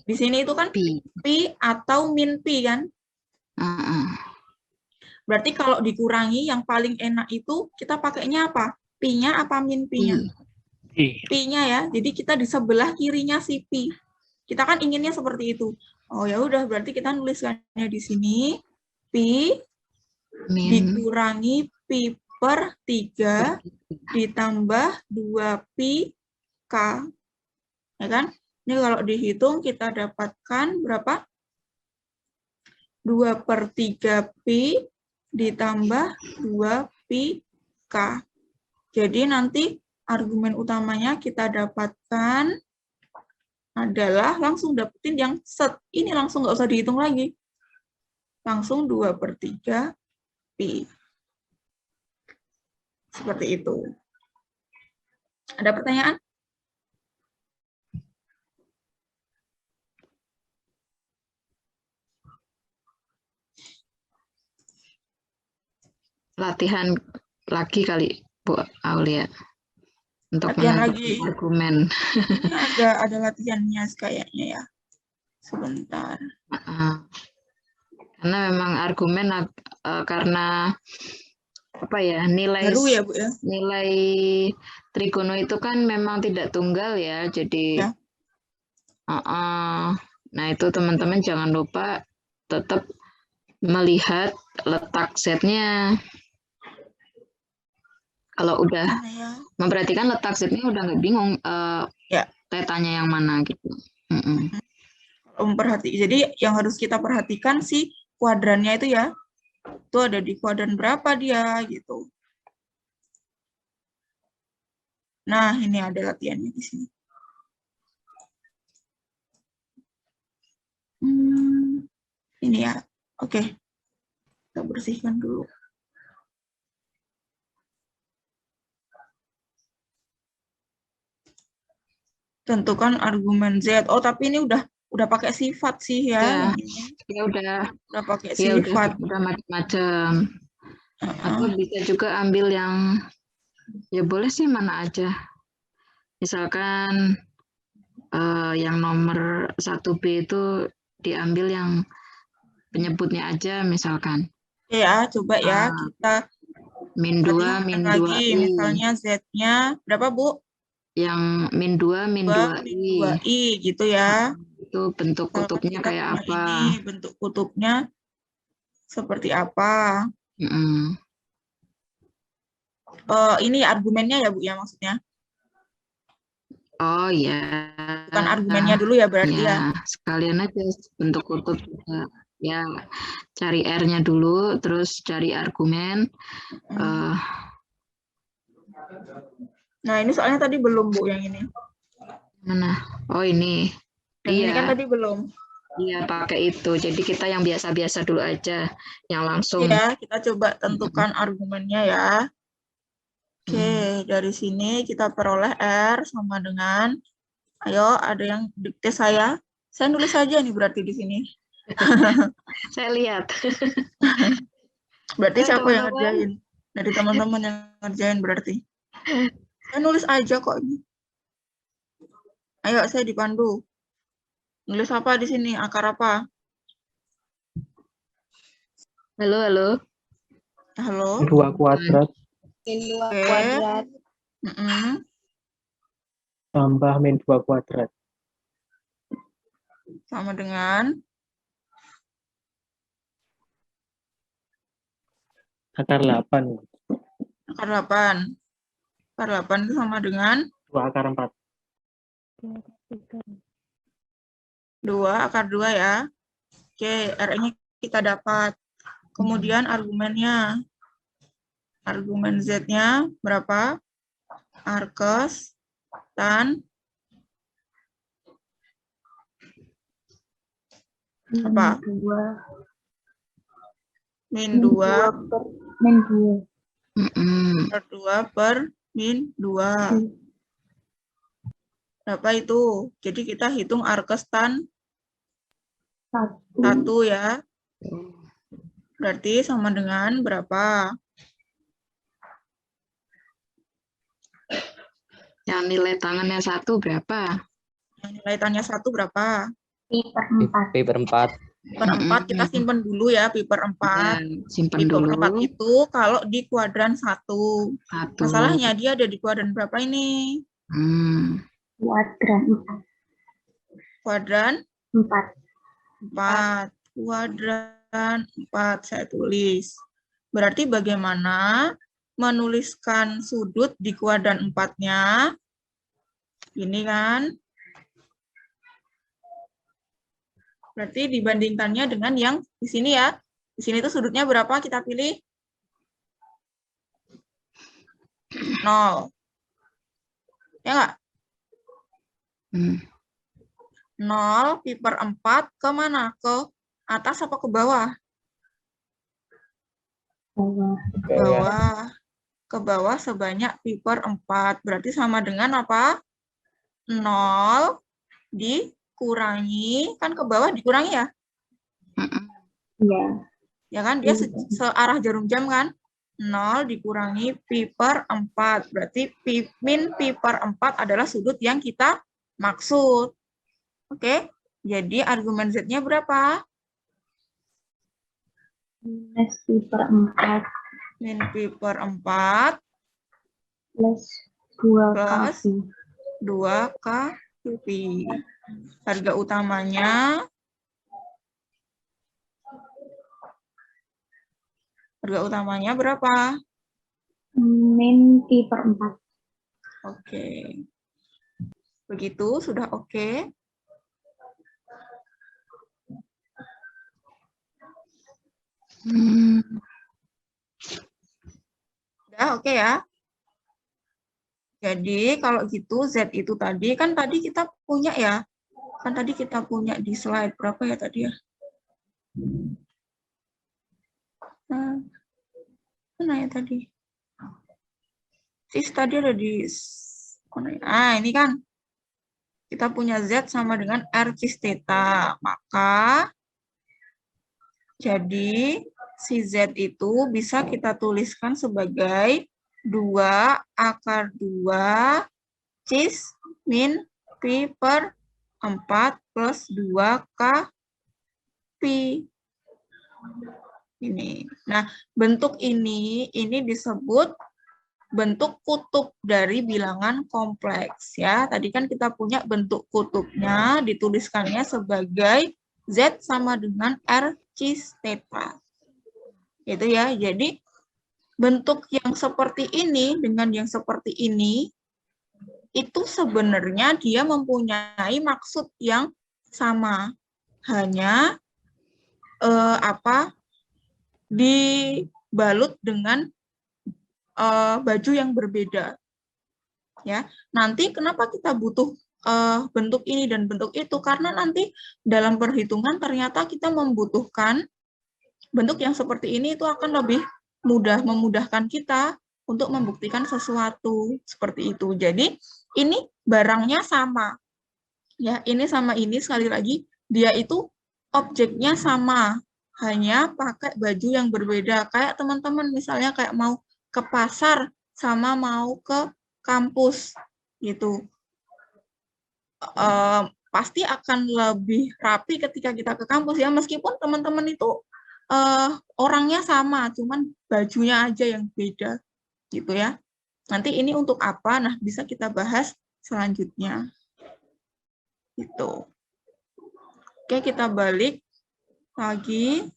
Di sini itu kan Pi. pi atau min pi kan? Berarti kalau dikurangi yang paling enak itu kita pakainya apa? Pi-nya apa min pi-nya? Pi-nya ya. Jadi kita di sebelah kirinya si pi. Kita kan inginnya seperti itu. Oh ya udah, berarti kita nuliskannya di sini pi Min. dikurangi pi per 3 ditambah 2pi k. Ya kan? Ini kalau dihitung kita dapatkan berapa? 2 per 3 pi ditambah 2pi k. Jadi nanti argumen utamanya kita dapatkan adalah langsung dapetin yang set. Ini langsung nggak usah dihitung lagi. Langsung 2 per 3 pi. Seperti itu. Ada pertanyaan? Latihan lagi kali Bu Aulia untuk Latihan menentukan lagi. argumen. Ini ada latihannya kayaknya ya. Sebentar. Karena memang argumen karena apa ya, nilai Baru ya, Bu ya? nilai trigono itu kan memang tidak tunggal ya. Jadi Ya. Nah, itu teman-teman jangan lupa tetap melihat letak setnya. Kalau udah Ya. memperhatikan letak setnya udah nggak bingung Ya. tetanya yang mana gitu. Jadi yang harus kita perhatikan sih kuadrannya itu ya. Itu ada di kuadran berapa dia gitu. Nah, ini ada latihannya di sini. Ini ya. Oke. Kita bersihkan dulu. Tentukan argumen Z. Oh, tapi ini udah pakai sifat sih ya. Ya udah pakai sifat. Udah macam-macam. Atau bisa juga ambil yang ya boleh sih mana aja. Misalkan yang nomor 1B itu diambil yang penyebutnya aja misalkan. Ya, coba ya kita min 2, min 2i. Misalnya Z-nya berapa, Bu? Yang min 2, min 2i. Gitu ya. Itu bentuk kutubnya kayak apa? Ini bentuk kutubnya seperti apa? Ini argumennya ya, Bu, ya maksudnya? Oh ya. Bukan argumennya dulu ya berarti ya? Sekalian aja bentuk kutub juga. Ya, cari R-nya dulu, terus cari argumen. Nah, ini soalnya tadi belum, Bu, yang ini. Mana? Oh, ini. Ini kan tadi belum. Iya, pakai itu. Jadi kita yang biasa-biasa dulu aja, yang langsung. Ya, kita coba tentukan argumennya ya. Oke, dari sini kita peroleh R sama dengan, ayo ada yang dikte saya. Saya nulis saja nih berarti di sini. Saya lihat. Berarti siapa yang ngerjain? Dari teman-teman yang ngerjain berarti. Saya nulis aja kok ini. Ayo, saya dipandu. Nulis apa di sini? Akar apa? Halo. 2 kuadrat. Min 2 kuadrat. Tambah min 2 kuadrat. Sama dengan Akar 8. Akar 8. Akar 8 itu sama dengan 2 akar 4. 2 akar 2 ya. Oke, R-nya kita dapat. Kemudian argumennya. Argumen Z-nya berapa? Arkes tan apa? Min 2 per 2 per min 2. Berapa itu? Jadi kita hitung arkes tan 1 ya. Berarti sama dengan berapa? Yang nilai tangannya 1 berapa? Yang nilai tannya 1 berapa? Pi per 4. Pi per 4. Per 4 kita simpen dulu ya, pi per 4. Ya, simpan Pi per dulu. 4 itu kalau di kuadran 1. 1. Masalahnya dia ada di kuadran berapa ini? Kuadran 4. Kuadran 4. 4. Kuadran 4 saya tulis. Berarti bagaimana menuliskan sudut di kuadran 4-nya? Ini kan. Berarti dibandingkannya dengan yang di sini ya. Di sini tuh sudutnya berapa kita pilih? 0. Ya nggak? 0 pi per 4 ke mana? Ke atas apa ke bawah? Bawah. Ke bawah sebanyak pi per 4. Berarti sama dengan apa? 0 dikurangi, kan ke bawah dikurangi ya? Iya. Ya kan, dia searah jarum jam kan? 0 dikurangi pi per 4. Berarti min pi per 4 adalah sudut yang kita maksud. Oke, jadi argumen Z-nya berapa? Minus pi per 4. Min pi per 4 Plus 2 plus kali. 2 pi. Harga utamanya berapa? Min pi per 4. Oke. Begitu, sudah oke. Udah oke ya. Jadi kalau gitu Z itu tadi, kan tadi kita punya ya. Kan tadi kita punya di slide berapa ya tadi ya? Mana ya tadi? Sis tadi ada di... ini kan. Kita punya Z sama dengan R cis theta. Maka jadi si Z itu bisa kita tuliskan sebagai 2 akar 2 cis min pi per 4 plus 2K pi. Ini. Nah, bentuk ini disebut bentuk kutub dari bilangan kompleks ya. Tadi kan kita punya bentuk kutubnya, dituliskannya sebagai Z sama dengan R cis theta. Itu ya. Jadi bentuk yang seperti ini dengan yang seperti ini itu sebenarnya dia mempunyai maksud yang sama. Hanya dibalut dengan baju yang berbeda. Ya. Nanti kenapa kita butuh bentuk ini dan bentuk itu? Karena nanti dalam perhitungan ternyata kita membutuhkan bentuk yang seperti ini, itu akan lebih mudah memudahkan kita untuk membuktikan sesuatu seperti itu. Jadi ini barangnya sama. Ya, ini sama ini sekali lagi dia itu objeknya sama, hanya pakai baju yang berbeda. Kayak teman-teman misalnya kayak mau ke pasar sama mau ke kampus gitu. Pasti akan lebih rapi ketika kita ke kampus ya, meskipun teman-teman itu orangnya sama, cuman bajunya aja yang beda gitu ya. Nanti ini untuk apa? Nah, bisa kita bahas selanjutnya. Gitu. Oke, kita balik lagi.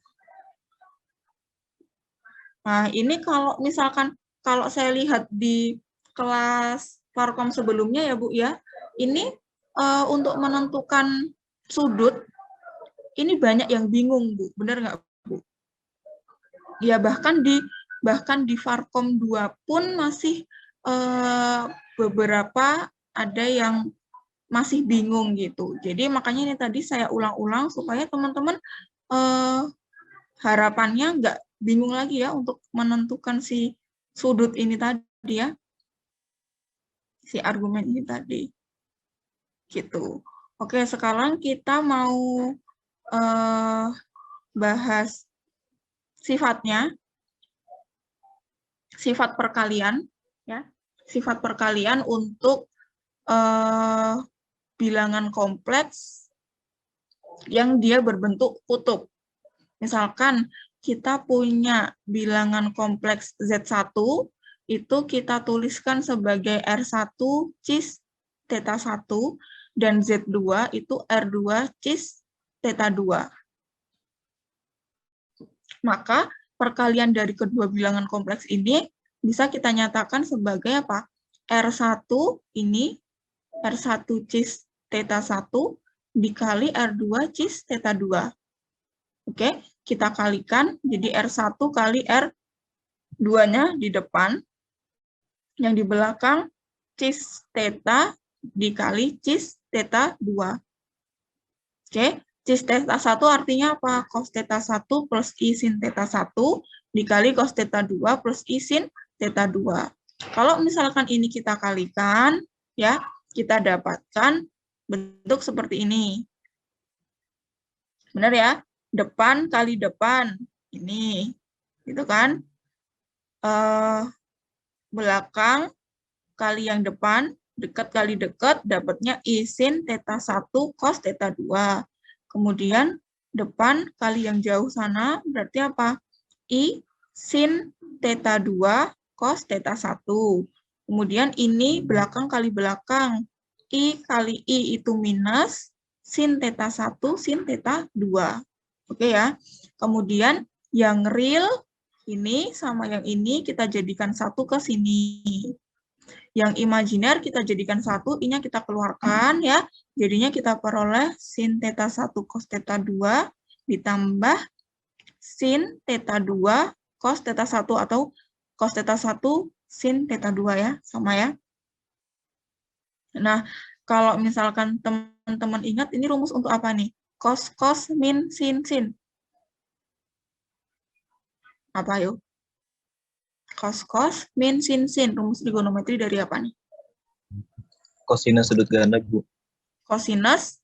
Nah, ini kalau misalkan, kalau saya lihat di kelas Parkom sebelumnya ya Bu ya, ini untuk menentukan sudut, ini banyak yang bingung Bu, benar nggak Bu? Ya bahkan di Parkom 2 pun masih beberapa ada yang masih bingung gitu. Jadi makanya ini tadi saya ulang-ulang supaya teman-teman harapannya nggak bingung lagi ya untuk menentukan si sudut ini tadi ya, si argumen ini tadi. Gitu. Oke, sekarang kita mau bahas sifatnya, sifat perkalian, ya, sifat perkalian untuk bilangan kompleks yang dia berbentuk kutub. Misalkan kita punya bilangan kompleks Z1, itu kita tuliskan sebagai R1 cis theta 1, dan Z2 itu R2 cis theta 2. Maka perkalian dari kedua bilangan kompleks ini bisa kita nyatakan sebagai apa? R1 ini R1 cis theta 1 dikali R2 cis theta 2. Oke, kita kalikan, jadi R1 kali R2-nya di depan, yang di belakang cis theta dikali cis theta 2. Oke, cis theta 1 artinya apa? Cos theta 1 plus I sin theta 1 dikali cos theta 2 plus I sin theta 2. Kalau misalkan ini kita kalikan, ya, kita dapatkan bentuk seperti ini. Benar ya? Depan kali depan, ini, gitu kan? Belakang kali yang depan, dekat kali dekat, dapatnya I sin theta 1 cos theta 2. Kemudian depan kali yang jauh sana, berarti apa? I sin theta 2 cos theta 1. Kemudian ini belakang kali belakang, I kali I itu minus sin theta 1 sin theta 2. Oke ya. Kemudian yang real ini sama yang ini kita jadikan satu ke sini. Yang imajiner kita jadikan satu, I-nya kita keluarkan ya. Jadinya kita peroleh sin theta 1 cos theta 2 ditambah sin theta 2 cos theta 1 atau cos theta 1 sin theta 2 ya, sama ya. Nah, kalau misalkan teman-teman ingat ini rumus untuk apa nih? Cos, cos, min, sin, sin. Apa yuk? Cos, cos, min, sin, sin. Rumus trigonometri dari apa nih? Kosinus sudut ganda, Bu. Kosinus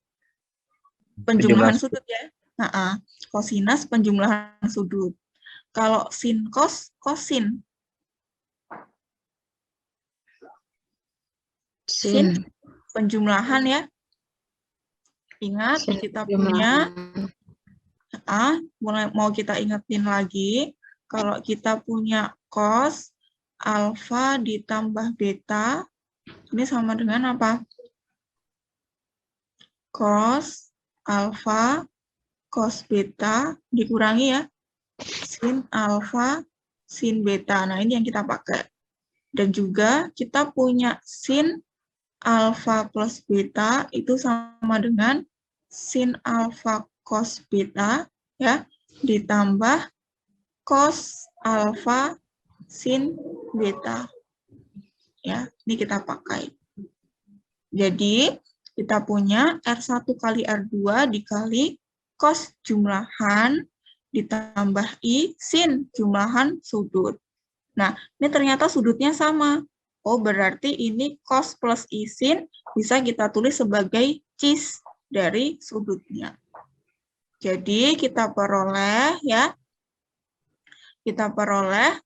penjumlahan sudut ya. Nah, kosinus penjumlahan sudut. Kalau sin, cos, kosin. Sin penjumlahan ya. Ingat, kita punya, mau kita ingetin lagi, kalau kita punya cos alfa ditambah beta, ini sama dengan apa? Cos alfa cos beta dikurangi ya, sin alfa sin beta. Nah, ini yang kita pakai. Dan juga kita punya sin alfa plus beta itu sama dengan sin alfa cos beta ya, ditambah cos alfa sin beta. Ya, ini kita pakai. Jadi, kita punya R1 kali R2 dikali cos jumlahan ditambah I sin jumlahan sudut. Nah, ini ternyata sudutnya sama. Oh, berarti ini cos plus I sin bisa kita tulis sebagai cis dari sudutnya. Jadi, kita peroleh ya. Kita peroleh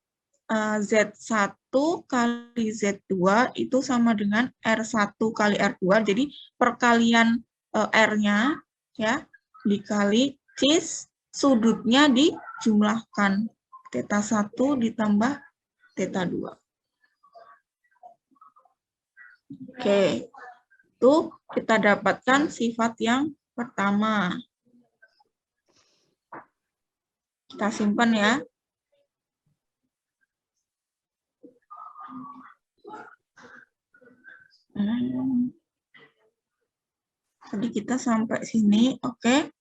Z1 kali Z2 itu sama dengan R1 kali R2. Jadi, perkalian R-nya ya dikali cis, sudutnya dijumlahkan. Theta 1 ditambah theta 2. Oke, itu kita dapatkan sifat yang pertama. Kita simpan ya. Jadi kita sampai sini, oke.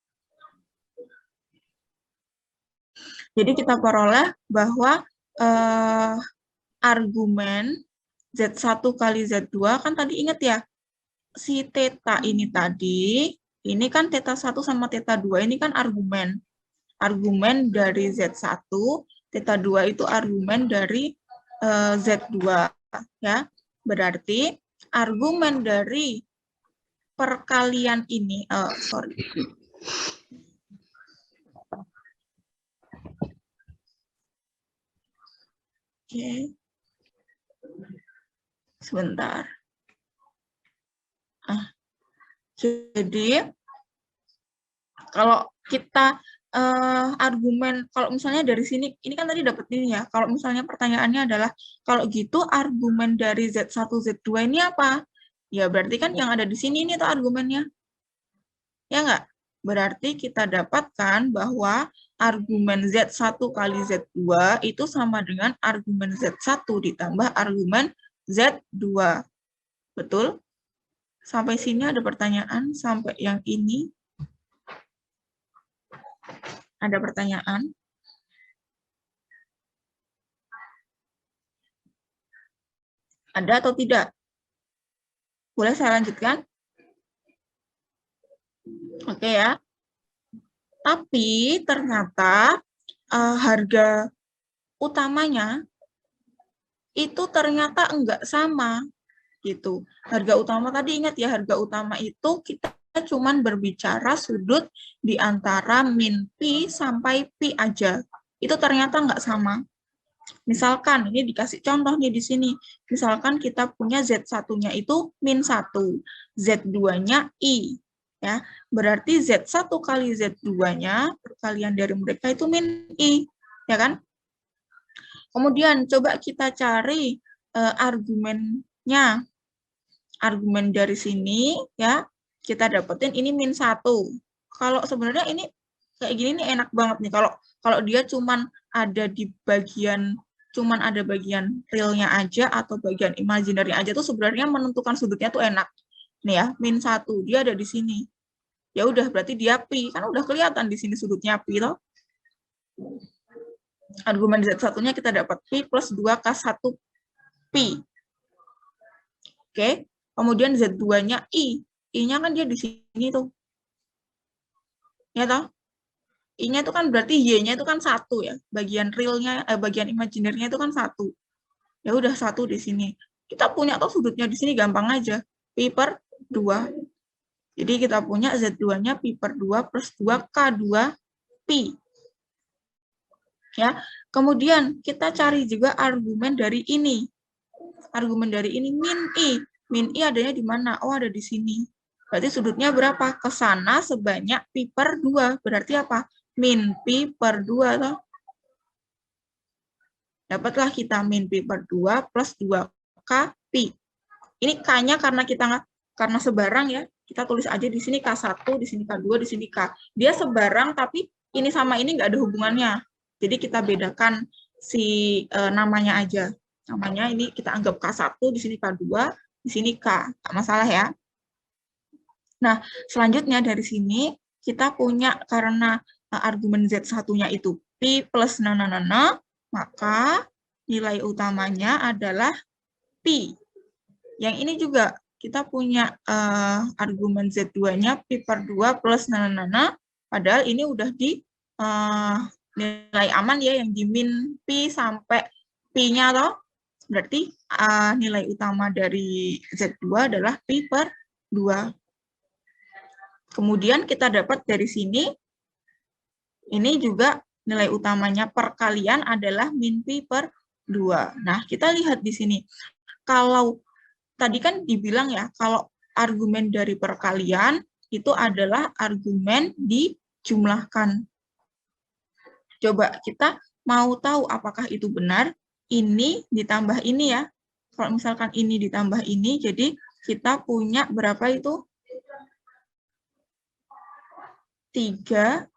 Jadi kita peroleh bahwa argumen Z1 kali Z2, kan tadi ingat ya, si theta ini tadi, ini kan theta 1 sama theta 2, ini kan argumen. Argumen dari Z1, theta 2 itu argumen dari Z2. Ya. Berarti argumen dari perkalian ini, Oke. Sebentar. Jadi kalau kita argumen, kalau misalnya dari sini, ini kan tadi dapat ini ya, kalau misalnya pertanyaannya adalah, kalau gitu argumen dari Z1, Z2 ini apa? Ya berarti kan yang ada di sini ini tuh argumennya. Ya nggak? Berarti kita dapatkan bahwa argumen Z1 kali Z2 itu sama dengan argumen Z1 ditambah argumen Z2. Betul? Sampai sini ada pertanyaan, sampai yang ini. Ada pertanyaan? Ada atau tidak? Boleh saya lanjutkan? Oke ya. Tapi ternyata harga utamanya itu ternyata enggak sama gitu. Harga utama tadi ingat ya, harga utama itu kita cuman berbicara sudut di antara min pi sampai pi aja. Itu ternyata enggak sama. Misalkan ini dikasih contoh nih di sini. Misalkan kita punya Z1-nya itu min 1, Z2-nya I. Ya, berarti Z1 kali Z2-nya, perkalian dari mereka itu min I, ya kan? Kemudian coba kita cari argumennya. Argumen dari sini, ya, kita dapetin ini min 1. Kalau sebenarnya ini kayak gini nih enak banget nih. Kalau dia cuman ada di bagian, cuman ada bagian realnya aja atau bagian imaginary aja tuh sebenarnya menentukan sudutnya tuh enak. Nih ya, min 1, dia ada di sini. Ya udah, berarti dia pi. Kan udah kelihatan di sini sudutnya pi loh. Argumen Z1-nya kita dapat pi plus 2K1 pi. Oke. Kemudian Z2-nya I. I-nya kan dia di sini tuh. Ya toh? I-nya itu kan berarti Y-nya itu kan 1 ya. Bagian realnya, bagian imaginary-nya itu kan 1. Ya udah 1 di sini. Kita punya tuh sudutnya di sini gampang aja. Pi per 2. Jadi kita punya Z2-nya pi per 2 plus 2K2 pi. Ya. Kemudian kita cari juga argumen dari ini. Argumen dari ini min I. Min I adanya di mana? Oh, ada di sini. Berarti sudutnya berapa? Ke sana sebanyak pi per 2. Berarti apa? Min pi per 2. Toh. Dapatlah kita min pi per 2 plus 2K pi. Ini K-nya karena sebarang ya. Kita tulis aja di sini K1, di sini K2, di sini K. Dia sebarang, tapi ini sama ini nggak ada hubungannya. Jadi kita bedakan si namanya aja. Namanya ini kita anggap K1, di sini K2, di sini K. Nggak masalah ya. Nah, selanjutnya dari sini kita punya karena argumen Z1-nya itu pi plus maka nilai utamanya adalah pi. Yang ini juga kita punya argumen Z2-nya pi per 2 plus padahal ini udah di nilai aman ya, yang di min pi sampai pi-nya toh. Berarti nilai utama dari Z2 adalah pi per 2. Kemudian kita dapat dari sini, ini juga nilai utamanya perkalian adalah min pi per 2. Nah, kita lihat di sini. Kalau tadi kan dibilang ya, kalau argumen dari perkalian itu adalah argumen dijumlahkan. Coba kita mau tahu apakah itu benar. Ini ditambah ini ya. Kalau misalkan ini ditambah ini, jadi kita punya berapa itu? 3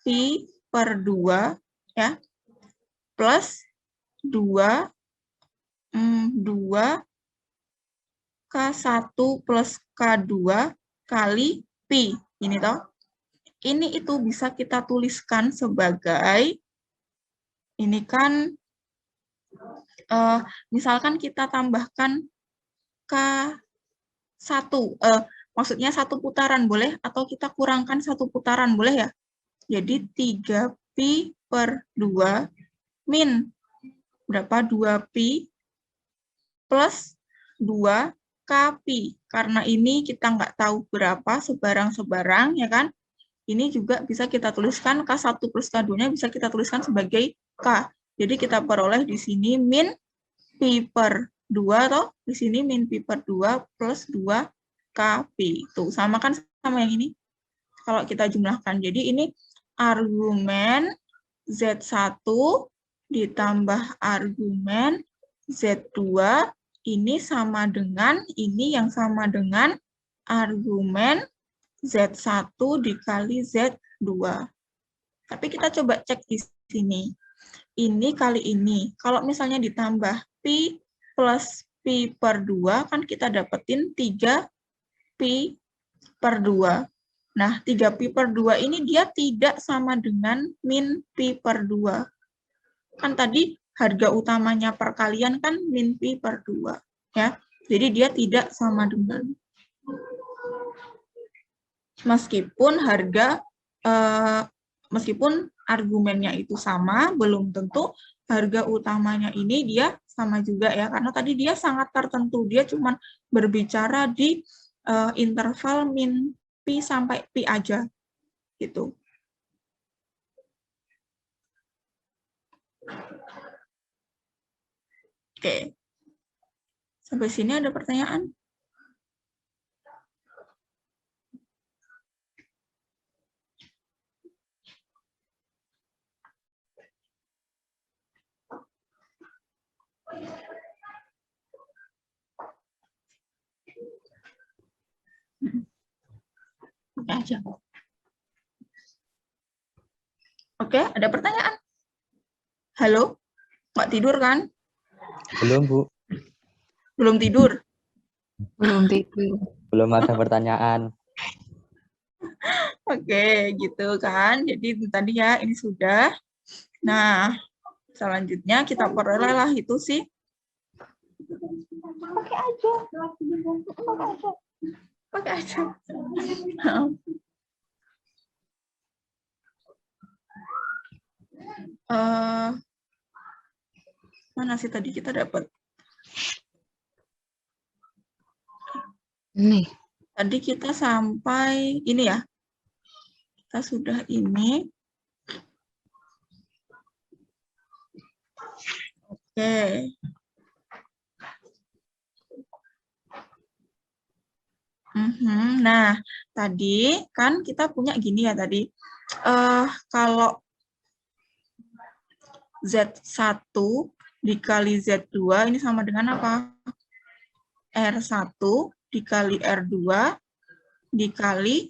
pi per 2 ya, plus 2 K K1 plus K2 kali Pi. Ini toh. Ini itu bisa kita tuliskan sebagai, ini kan, misalkan kita tambahkan K1, maksudnya 1 putaran boleh, atau kita kurangkan 1 putaran boleh ya. Jadi 3Pi per 2 min berapa? 2Pi plus 2Kpi. Karena ini kita nggak tahu berapa, sebarang-sebarang, ya kan? Ini juga bisa kita tuliskan, K1 plus K2-nya bisa kita tuliskan sebagai K. Jadi kita peroleh di sini min Pi per 2, toh di sini min Pi per 2 plus 2Kpi. Tuh, sama kan sama yang ini? Kalau kita jumlahkan. Jadi ini argumen Z1 ditambah argumen Z2, ini sama dengan, ini yang sama dengan argumen Z1 dikali Z2. Tapi kita coba cek di sini. Ini kali ini. Kalau misalnya ditambah Pi plus Pi per 2, kan kita dapetin 3Pi per 2. Nah, 3Pi per 2 ini dia tidak sama dengan min Pi per 2. Kan tadi harga utamanya perkalian kan min Pi per 2. Ya. Jadi dia tidak sama dengan. Meskipun meskipun argumennya itu sama, belum tentu harga utamanya ini dia sama juga ya, karena tadi dia sangat tertentu, dia cuma berbicara di interval min Pi sampai Pi aja, gitu. Oke, sampai sini ada pertanyaan? Oke aja. Oke, ada pertanyaan? Halo? Nggak tidur kan? Belum, Bu. Belum tidur? Belum tidur. Belum ada pertanyaan. Oke, gitu kan. Jadi itu tadi ya, ini sudah. Nah, selanjutnya kita peroleh lah itu sih. Pakai aja. Pakai aja. Mana sih tadi kita dapat? Nih. Tadi kita sampai ini ya. Kita sudah ini. Oke. Nah, tadi kan kita punya gini ya tadi. Kalau Z1 dikali Z2 ini sama dengan apa? R1 dikali R2 dikali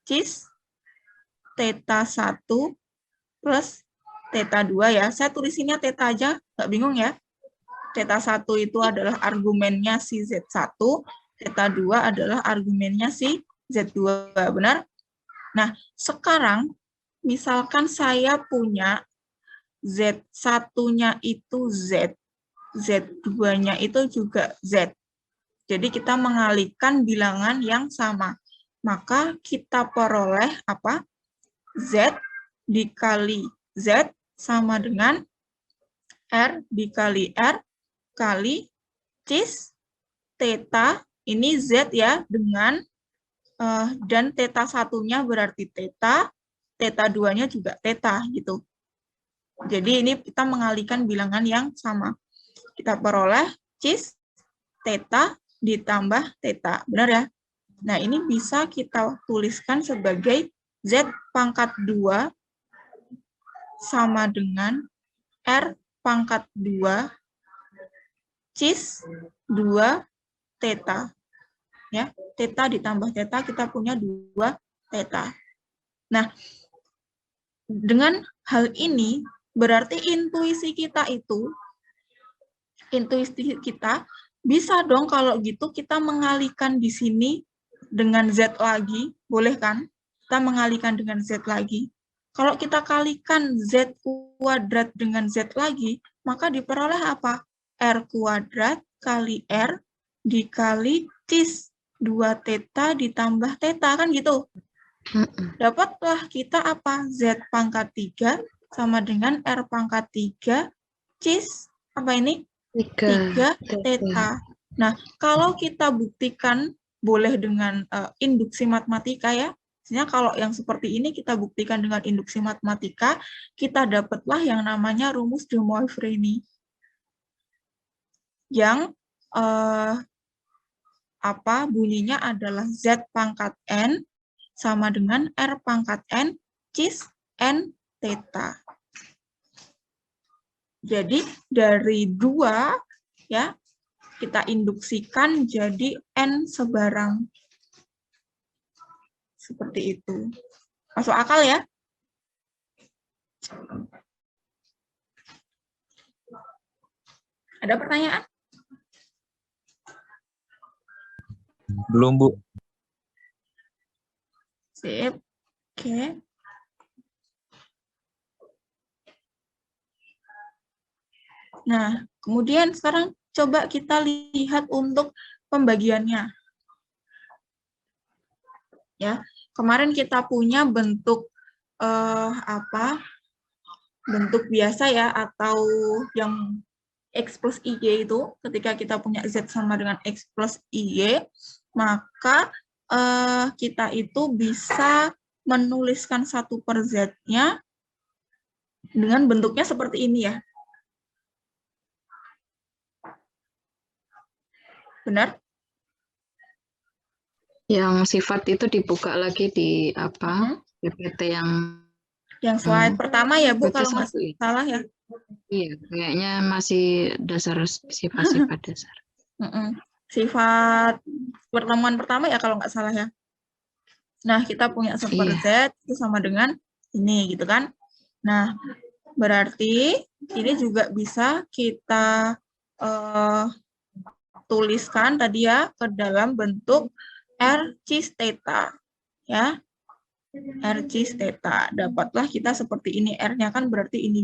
cis theta 1 plus theta 2 ya. Saya tulisinnya theta aja, nggak bingung ya. Theta 1 itu adalah argumennya si Z1, theta 2 adalah argumennya si Z2, benar? Nah, sekarang misalkan saya punya Z1-nya itu Z, Z2-nya itu juga Z. Jadi kita mengalihkan bilangan yang sama. Maka kita peroleh apa? Z dikali Z sama dengan R dikali R kali cis theta, ini Z ya, dengan dan theta 1-nya berarti theta, theta 2-nya juga theta gitu. Jadi ini kita mengalihkan bilangan yang sama. Kita peroleh cis theta ditambah theta, benar ya? Nah, ini bisa kita tuliskan sebagai Z pangkat 2 sama dengan R pangkat 2 cis 2 theta. Ya, theta ditambah theta kita punya 2 theta. Nah, dengan hal ini berarti intuisi kita Bisa dong kalau gitu kita mengalihkan di sini dengan Z lagi, boleh kan? Kita mengalihkan dengan Z lagi. Kalau kita kalikan Z kuadrat dengan Z lagi, maka diperoleh apa? R kuadrat kali R dikali cis 2 theta ditambah theta, kan gitu? Dapatlah kita apa? Z pangkat 3 sama dengan R pangkat 3 cis, apa ini? 3 theta. Nah, kalau kita buktikan boleh dengan induksi matematika ya. Misalnya kalau yang seperti ini kita buktikan dengan induksi matematika, kita dapatlah yang namanya rumus de Moivre. Yang bunyinya adalah Z pangkat N sama dengan R pangkat N cis N theta. Jadi dari 2 ya kita induksikan jadi N sebarang. Seperti itu. Masuk akal ya? Ada pertanyaan? Belum, Bu. Sip. Oke. Nah, kemudian sekarang coba kita lihat untuk pembagiannya. Ya, kemarin kita punya bentuk bentuk biasa ya, atau yang X plus IY itu, ketika kita punya Z sama dengan X plus IY, maka kita itu bisa menuliskan 1 per Z-nya dengan bentuknya seperti ini ya. Benar? Yang sifat itu dibuka lagi di apa? PPT yang slide pertama ya, Bu, kalau nggak salah ya. Iya, kayaknya masih dasar sifat-sifat dasar. Sifat pertemuan pertama ya kalau nggak salah ya. Nah, kita punya 1 per Z itu sama dengan ini gitu kan. Nah, berarti ini juga bisa kita tuliskan tadi ya ke dalam bentuk R cis theta ya. R cis theta. Dapatlah kita seperti ini, R-nya kan berarti ini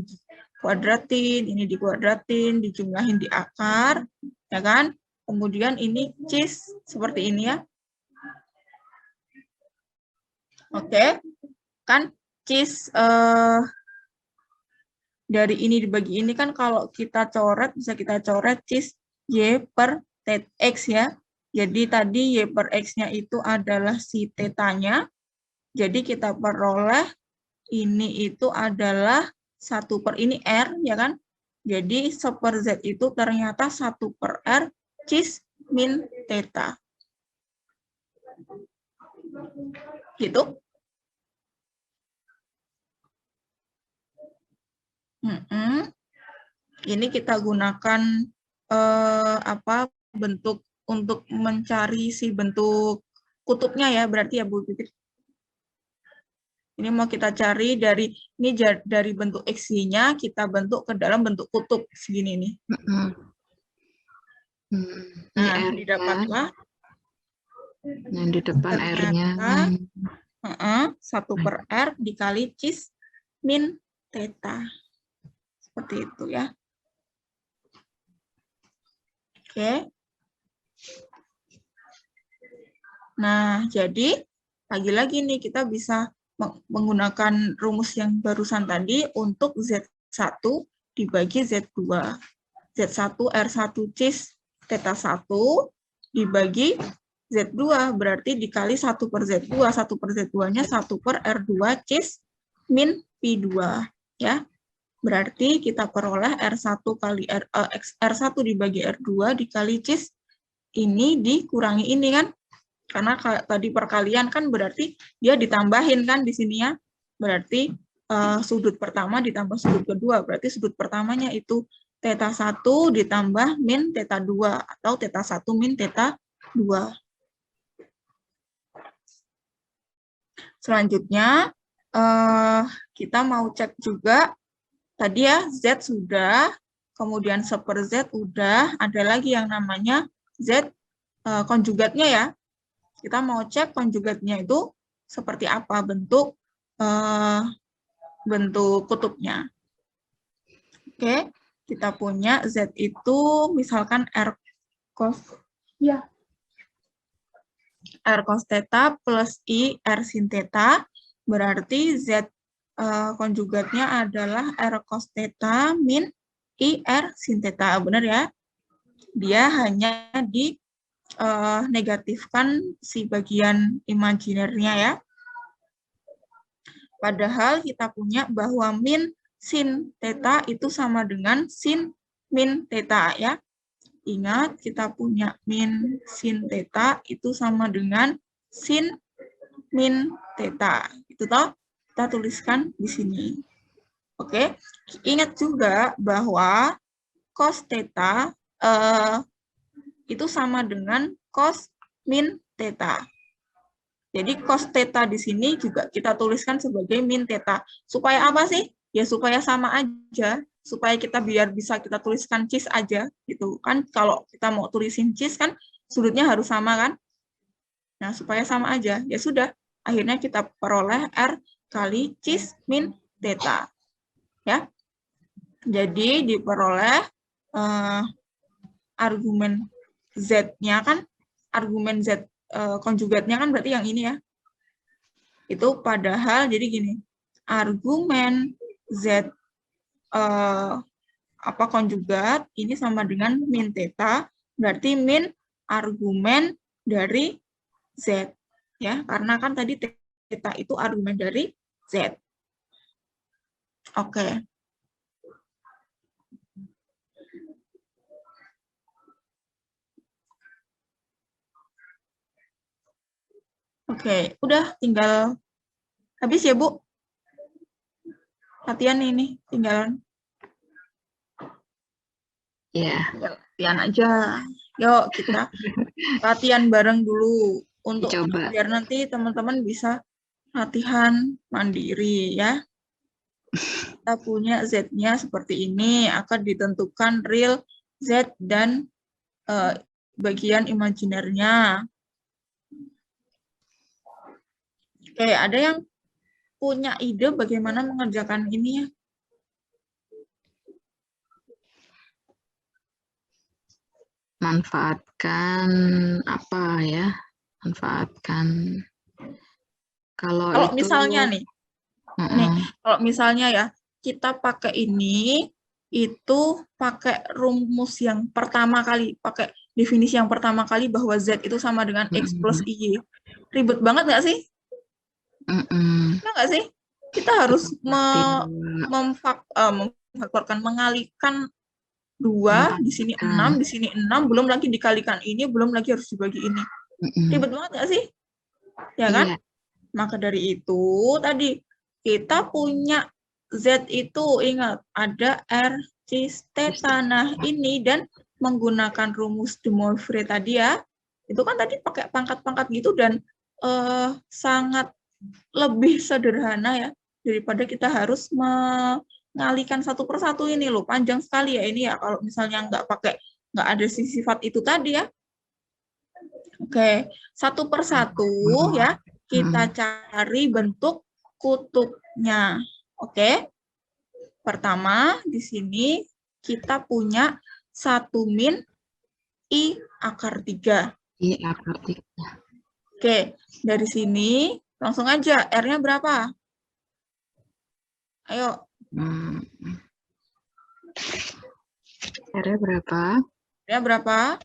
kuadratin, ini dikuadratin, dijumlahin di akar, ya kan? Kemudian ini cis seperti ini ya. Oke. Kan cis dari ini dibagi ini kan kalau kita coret, bisa kita coret cis Y per X ya. Jadi tadi Y per X-nya itu adalah si tetanya. Jadi kita peroleh ini itu adalah 1 per ini R, ya kan? Jadi 1 per Z itu ternyata 1 per R cis min theta. Gitu. Ini kita gunakan bentuk untuk mencari si bentuk kutubnya ya, berarti ya Bu Pipit. Ini mau kita cari dari bentuk X-nya kita bentuk ke dalam bentuk kutub segini nih. Nah, didapatlah yang di depan R-nya 1 per R dikali cis min theta. Seperti itu ya. Oke. Nah, jadi lagi-lagi nih kita bisa menggunakan rumus yang barusan tadi untuk Z1 dibagi Z2. Z1 R1 cis theta 1 dibagi Z2 berarti dikali 1 per Z2. 1 per Z2-nya 1 per R2 cis min P2 ya. Berarti kita peroleh R1 kali R1 dibagi R2 dikali cis ini dikurangi ini kan. Karena tadi perkalian kan berarti dia ditambahin kan di sini ya. Berarti sudut pertama ditambah sudut kedua. Berarti sudut pertamanya itu theta 1 ditambah min theta 2 atau theta 1 min theta 2. Selanjutnya kita mau cek juga tadi ya Z sudah, kemudian 1/Z udah, ada lagi yang namanya Z konjugatnya ya. Kita mau cek konjugatnya itu seperti apa bentuk kutubnya. Oke, kita punya Z itu misalkan R cos theta plus I R sin theta, berarti Z konjugatnya adalah R cos theta min I R sin theta, benar ya? Dia hanya negatifkan si bagian imajinernya ya. Padahal kita punya bahwa min sin theta itu sama dengan sin min theta ya. Ingat, kita punya min sin theta itu sama dengan sin min theta. Itu toh kita tuliskan di sini. Oke, ingat juga bahwa cos theta itu sama dengan cos min theta. Jadi cos theta di sini juga kita tuliskan sebagai min theta. Supaya apa sih? Ya supaya sama aja. Supaya kita biar bisa kita tuliskan cis aja. Gitu kan. Kalau kita mau tulisin cis kan sudutnya harus sama kan. Nah supaya sama aja. Ya sudah. Akhirnya kita peroleh R kali cis min theta. Ya. Jadi diperoleh argumen Z-nya kan. Argumen Z konjugatnya kan berarti yang ini ya. Itu padahal jadi gini. Argumen Z konjugat ini sama dengan min theta, berarti min argumen dari Z ya. Karena kan tadi theta itu argumen dari Z. Oke. Oke, udah tinggal habis ya, Bu? Latihan ini, tinggalan. Ya. Latihan aja. Yuk, kita latihan bareng dulu. Untuk Coba. biar nanti teman-teman bisa latihan mandiri ya. Kita punya Z-nya seperti ini, akan ditentukan real Z dan bagian imajinernya. Oke, ada yang punya ide bagaimana mengerjakan ini ya? Manfaatkan apa ya? Manfaatkan kalau itu, misalnya nih, kalau misalnya ya kita pakai ini, itu pakai rumus yang pertama kali, pakai definisi yang pertama kali bahwa Z itu sama dengan X plus Y. Ribet banget nggak sih? Nah, nggak sih? Kita harus memfaktorkan, mengalihkan 2, di sini 6, di sini 6, belum lagi dikalikan ini, belum lagi harus dibagi ini. Ribet banget nggak sih? Ya kan? Iya. Maka dari itu, tadi kita punya Z itu, ingat, ada R cis theta. Nah, ini, dan menggunakan rumus de Moivre tadi ya, itu kan tadi pakai pangkat-pangkat gitu, dan sangat lebih sederhana ya, daripada kita harus mengalihkan satu persatu ini loh, panjang sekali ya ini ya, kalau misalnya nggak ada sifat itu tadi ya. Oke, satu persatu ya, kita cari bentuk kutubnya. Oke, pertama di sini kita punya 1 min I akar 3. I akar 3. Oke, dari sini langsung aja, R-nya berapa? Ayo. R-nya berapa? R-nya berapa?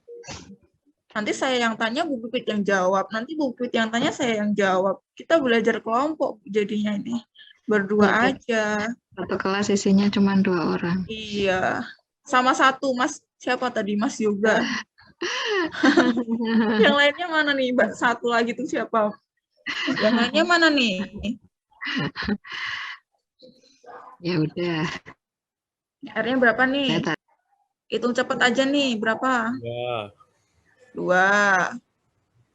Nanti saya yang tanya, Bu Pipit yang jawab. Nanti Bu Pipit yang tanya, saya yang jawab. Kita belajar kelompok jadinya ini. Berdua aja. Satu kelas isinya cuma 2 orang. Iya. Sama satu, Mas. Siapa tadi? Mas Yoga. Yang lainnya mana nih? Satu lagi tuh siapa? Yang lainnya mana nih? Ya udah. R-nya berapa nih? Hitung cepat aja nih. Berapa? 2.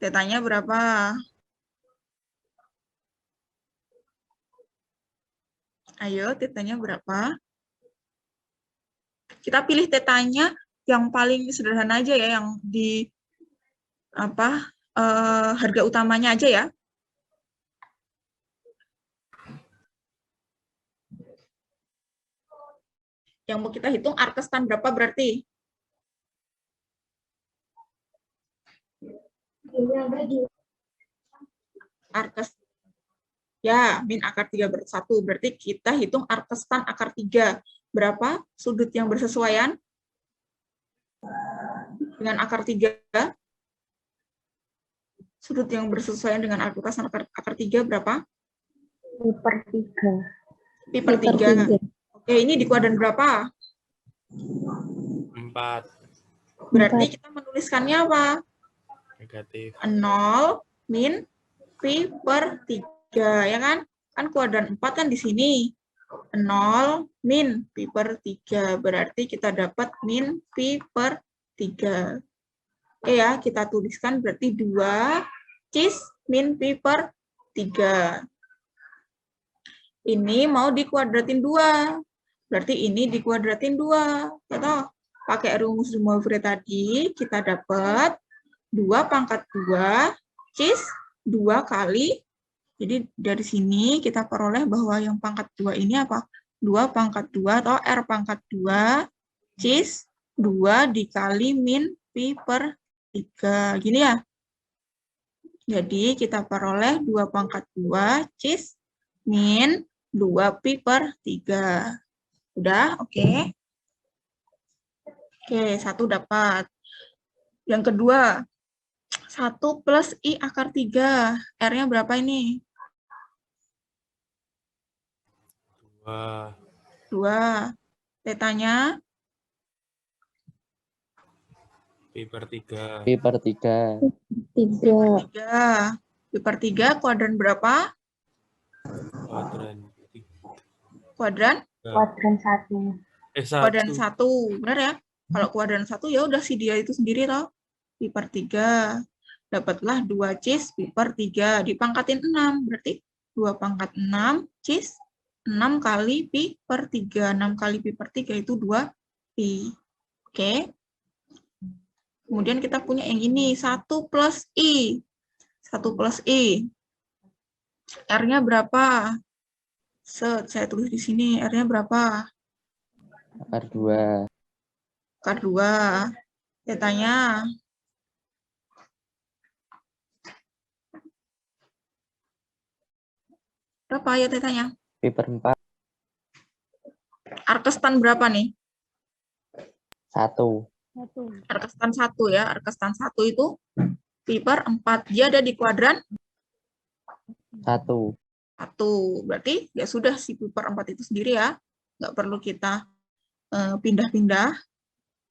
Tetanya berapa? Ayo, tetanya berapa? Kita pilih tetanya yang paling sederhana aja ya, yang di harga utamanya aja ya. Yang mau kita hitung arkestan berapa berarti? Arkes ya, min akar 3 / 1. Berarti kita hitung arkestan akar 3. Berapa sudut yang bersesuaian dengan akar 3? Sudut yang bersesuaian dengan arkestan akar 3 berapa? Pi per 3. Pi per 3. Oke, ini di kuadran berapa? 4. Berarti kita menuliskannya apa? Negatif. 0 min pi per 3, ya kan? Kan kuadran 4 kan di sini. 0 min pi per 3. Berarti kita dapat min pi per 3. Oke ya, kita tuliskan berarti 2 cis min pi per 3. Ini mau dikuadratin 2. Berarti ini dikuadratin 2. Ya toh? Pakai rumus de Moivre tadi, kita dapat 2 pangkat 2 cis 2 kali. Jadi dari sini kita peroleh bahwa yang pangkat 2 ini apa? 2 pangkat 2 atau R pangkat 2 cis 2 dikali min pi per 3. Gini ya. Jadi kita peroleh 2 pangkat 2 cis min 2 pi per 3. Udah, oke. Oke, 1 dapat. Yang kedua, 1 plus I akar 3. R-nya berapa ini? 2. Tetanya? Pi per 3. Pi per 3. 3. Pi per 3 kuadran berapa? Kuadran. Kuadran? Kuadran 1. Kuadran 1. Benar ya? Kalau kuadran 1 ya udah si dia itu sendiri toh. Pi per 3. Dapatlah 2 cis pi per 3. Dipangkatin 6. Berarti 2 pangkat 6 cis 6 kali pi per 3. 6 kali pi per 3 itu 2 pi. Oke. Kemudian kita punya yang ini. 1 plus I. 1 plus I. R-nya berapa? Saya tulis di sini. R-nya berapa? Akar 2. Akar 2. Tetanya? Berapa ya tetanya? Pi per 4. Arkestan berapa nih? 1. Arkestan 1 ya. Arkestan 1 itu pi per 4. Dia ada di kuadran? 1. 1. Berarti ya sudah si pi per 4 itu sendiri ya. Nggak perlu kita pindah-pindah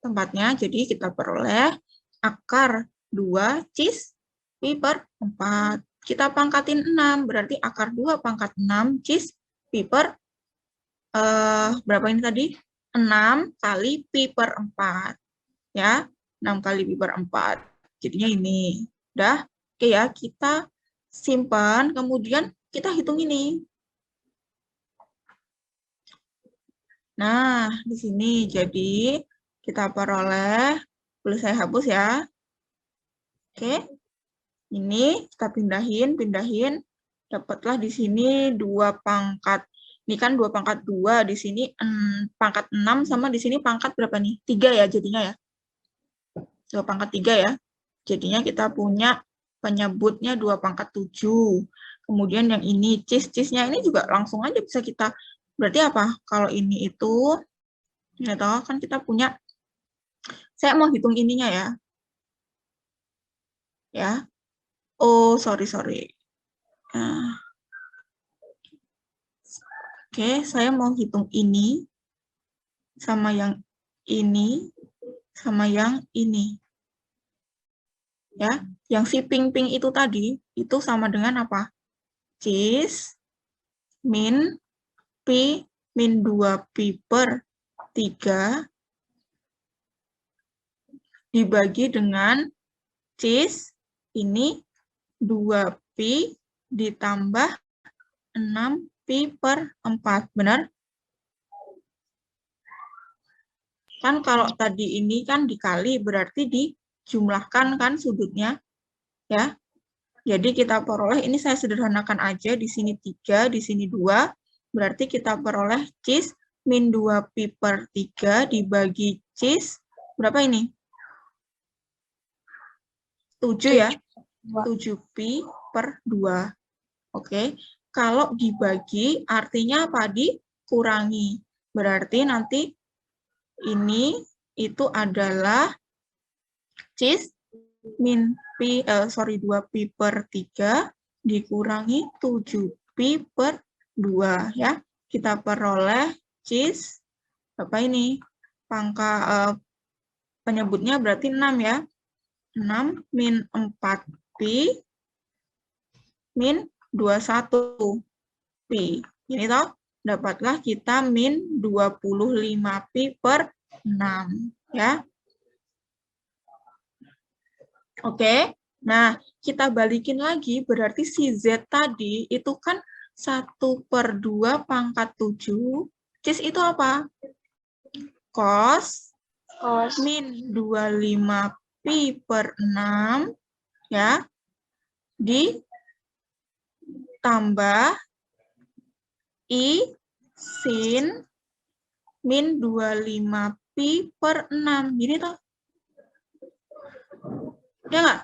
tempatnya. Jadi kita peroleh akar 2 cis pi per 4. Kita pangkatin 6. Berarti akar 2 pangkat 6 cis pi per berapa ini tadi? 6 kali pi per 4. Ya, 6 kali pi per 4. Jadinya ini. Udah? Oke ya, kita simpan. Kemudian kita hitung ini. Nah, di sini jadi kita peroleh, boleh saya hapus ya. Oke. Ini kita pindahin. Dapatlah di sini 2 pangkat. Ini kan 2 pangkat 2, di sini pangkat 6 sama di sini pangkat berapa nih? 3 ya jadinya ya. 2 pangkat 3 ya. Jadinya kita punya penyebutnya 2 pangkat 7. Kemudian yang ini cis-cisnya ini juga langsung aja bisa kita, berarti apa? Kalau ini itu, ya toh, kan kita punya, saya mau hitung ininya ya. Ya. Oh, sorry. Oke, saya mau hitung ini, sama yang ini, sama yang ini. Ya, yang si pink-pink itu tadi, itu sama dengan apa? Cis min pi min 2 pi per 3 dibagi dengan cis ini 2 pi ditambah 6 pi per 4. Benar? Kan kalau tadi ini kan dikali berarti dijumlahkan kan sudutnya. Ya. Jadi kita peroleh, ini saya sederhanakan aja, di sini 3, di sini 2. Berarti kita peroleh cis min 2pi per 3 dibagi cis, berapa ini? 7 ya? 7pi per 2. Oke. Kalau dibagi, artinya apa? Dikurangi. Berarti nanti ini itu adalah cis min 2pi per 3 dikurangi 7pi per 2 ya. Kita peroleh cis apa ini? Penyebutnya berarti 6 ya. 6 min 4pi min 21pi. Ini toh, dapatlah kita min 25pi per 6 ya. Oke, nah kita balikin lagi, berarti si Z tadi itu kan 1/2 pangkat 7. Cis itu apa? Cos min 25pi per 6 ya, ditambah I sin min 25pi per 6. Gini toh. Ya nggak?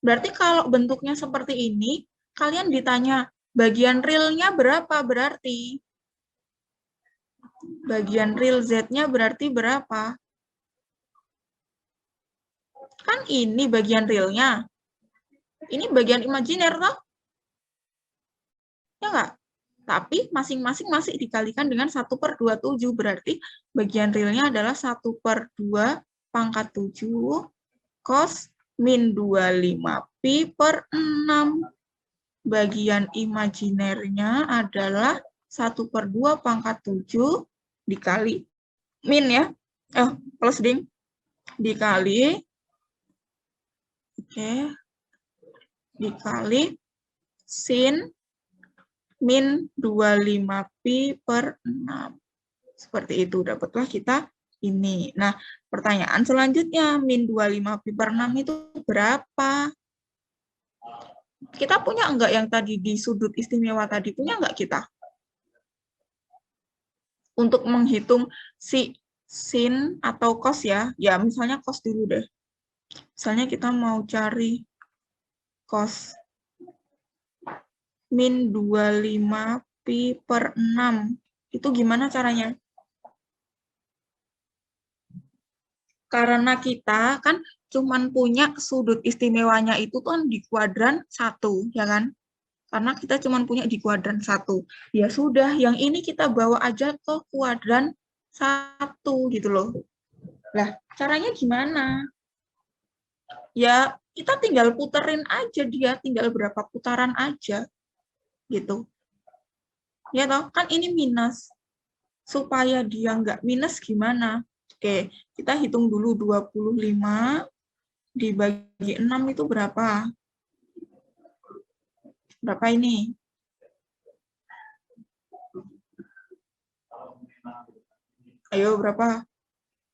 Berarti kalau bentuknya seperti ini, kalian ditanya bagian realnya berapa berarti? Bagian real Z-nya berarti berapa? Kan ini bagian realnya. Ini bagian imajiner toh? Ya nggak? Tapi masing-masing masih dikalikan dengan 1/27. Berarti bagian realnya adalah 1/2 pangkat 7 cos min 25pi per 6. Bagian imajinernya adalah 1/2 pangkat 7 dikali min ya. Plus ding. Dikali. Oke. Dikali sin min 25pi per 6. Seperti itu, dapatlah kita ini. Nah, pertanyaan selanjutnya, min 25pi per 6 itu berapa? Kita punya enggak yang tadi di sudut istimewa tadi? Punya enggak kita? Untuk menghitung si sin atau cos ya. Ya, misalnya cos dulu deh. Misalnya kita mau cari cos min 25pi per 6. Itu gimana caranya? Karena kita kan cuman punya sudut istimewanya itu kan di kuadran 1, ya kan? Karena kita cuman punya di kuadran 1. Ya sudah, yang ini kita bawa aja ke kuadran 1 gitu loh. Lah, caranya gimana? Ya, kita tinggal puterin aja dia, tinggal berapa putaran aja. Gitu. Ya toh, kan ini minus. Supaya dia nggak minus gimana? Oke, kita hitung dulu 25 dibagi 6 itu berapa? Berapa ini? Ayo, berapa?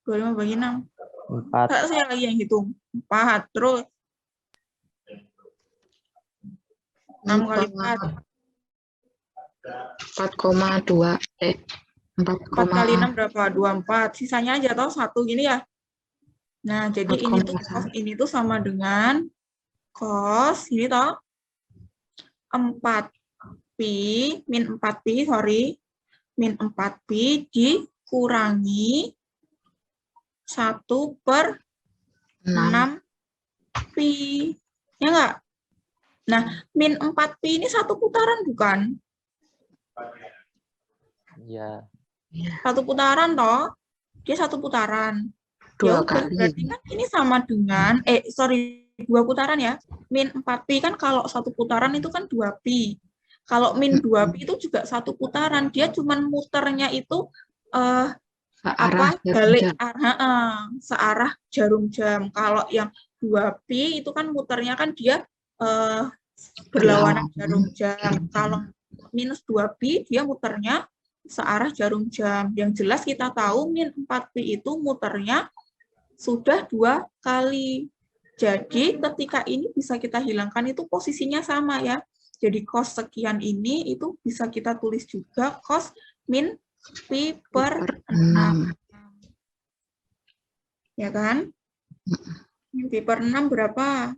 25 bagi 6. 4. Saya lagi yang hitung. 4, terus. 6 kali 4. 4,2. 4 kali 6 berapa? 24. Sisanya aja toh 1 gini ya. Nah, jadi ini tuh cos ini tuh sama dengan cos ini toh 4pi min 4pi, sorry. Min 4pi dikurangi 1/6pi. Ya enggak? Nah, min 4pi ini 1 putaran bukan? Iya. 1 putaran toh. Dia 1 putaran. 2 kali. Berarti kan ini sama dengan, 2 putaran ya. Min 4pi kan kalau 1 putaran itu kan 2pi. Kalau min 2pi itu juga 1 putaran. Dia cuman muternya itu balik arah, searah jarum jam. Kalau yang 2pi itu kan muternya kan dia berlawanan jarum jam. Kalau minus 2pi dia muternya searah jarum jam. Yang jelas kita tahu min 4pi itu muternya sudah 2 kali. Jadi ketika ini bisa kita hilangkan itu posisinya sama ya. Jadi cos sekian ini itu bisa kita tulis juga cos min pi per 6. Ya kan? Min pi per 6 berapa?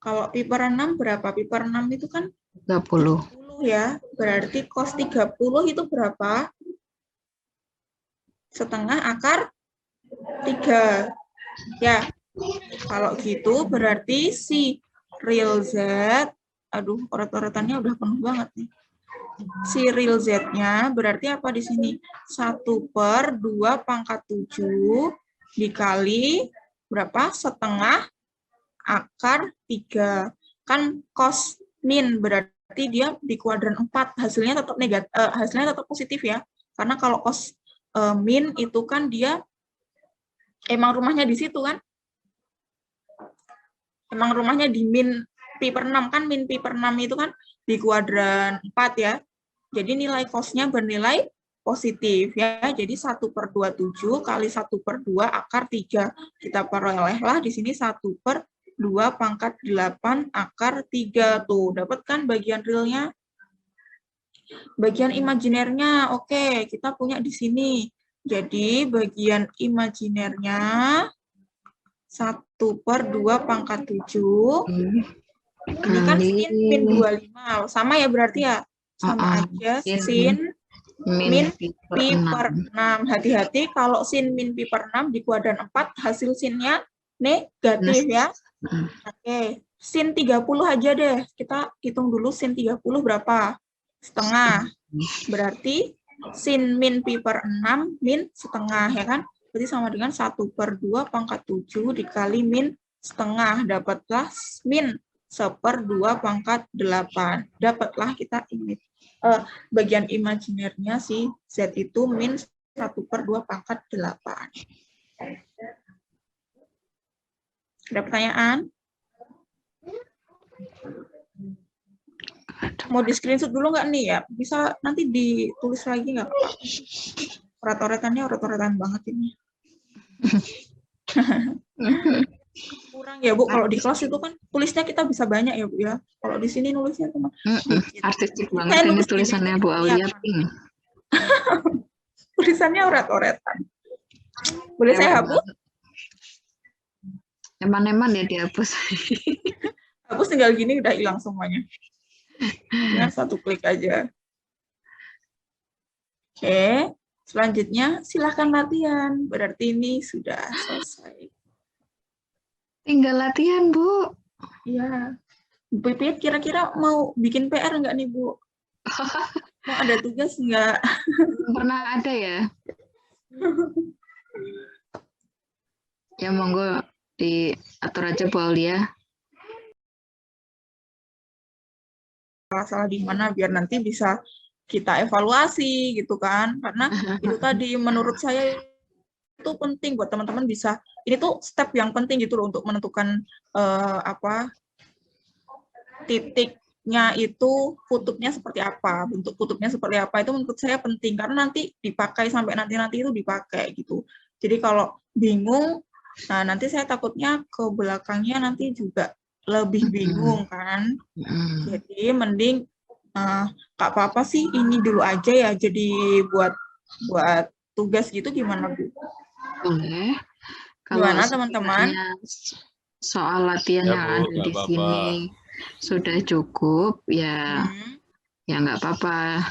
Kalau pi per 6 berapa? Pi per 6 itu kan 30. Ya. Berarti cos 30 itu berapa? Setengah akar 3. Ya. Kalau gitu berarti si real Z, aduh oret-oretannya udah penuh banget nih. Si real Z-nya berarti apa di sini? 1/2 pangkat 7 dikali berapa? Setengah akar 3. Kan cos min berarti dia di kuadran 4, hasilnya tetap negatif, hasilnya tetap positif ya. Karena kalau cos min itu kan dia emang rumahnya di situ kan? Emang rumahnya di min pi per 6 kan, min pi per 6 itu kan di kuadran 4 ya. Jadi nilai cos-nya bernilai positif ya. Jadi 1/27 kali 1/2 akar 3. Kita perolehlah di sini 1/2 pangkat 8 akar 3. Tuh, dapat kan bagian realnya? Bagian imajinernya, oke, kita punya di sini. Jadi bagian imajinernya 1/2 pangkat 7. Ini kan sin min 25. Sama ya berarti ya? Sama aja sin min pi per 6. Hati-hati kalau sin min pi per 6 di kuadran 4 hasil sinnya negatif ya. Oke, sin 30 aja deh. Kita hitung dulu sin 30 berapa? Setengah. Berarti sin min pi per 6 min setengah ya kan? Berarti sama dengan 1/2 pangkat 7 dikali min setengah. Dapatlah min 1/2 pangkat 8. Dapatlah kita ini. Bagian imajinernya si Z itu min 1/2 pangkat 8. Ada pertanyaan? Mau di screenshot dulu nggak nih ya? Bisa nanti ditulis lagi nggak? Oret-oretannya oret-oretan banget ini. Kurang ya Bu, kalau di kelas itu kan tulisnya kita bisa banyak ya Bu ya. Kalau di sini nulisnya cuma artistik banget ini tulisannya Bu Aulia. Tulisannya oret-oretan. Boleh saya hapus? Eman-eman ya dihapus. Hapus tinggal gini udah hilang semuanya. Dengan satu klik aja. Oke, selanjutnya silahkan latihan. Berarti ini sudah selesai. Tinggal latihan, Bu. Iya. Bu Pipit kira-kira mau bikin PR nggak nih, Bu? Mau ada tugas nggak? Pernah ada ya? Ya monggo diatur aja Bu Aulia. Salah di mana biar nanti bisa kita evaluasi gitu kan. Karena itu tadi menurut saya itu penting buat teman-teman bisa, ini tuh step yang penting gitu loh untuk menentukan titiknya itu kutubnya seperti apa, bentuk kutubnya seperti apa, itu menurut saya penting karena nanti dipakai sampai nanti itu dipakai gitu. Jadi kalau bingung, nah nanti saya takutnya ke belakangnya nanti juga lebih bingung kan. Jadi mending Kak apa sih ini dulu aja ya, jadi buat tugas gitu gimana Bu? Boleh. Gimana teman-teman? Soal latihan yang ada di sini sudah cukup ya, ya nggak apa-apa.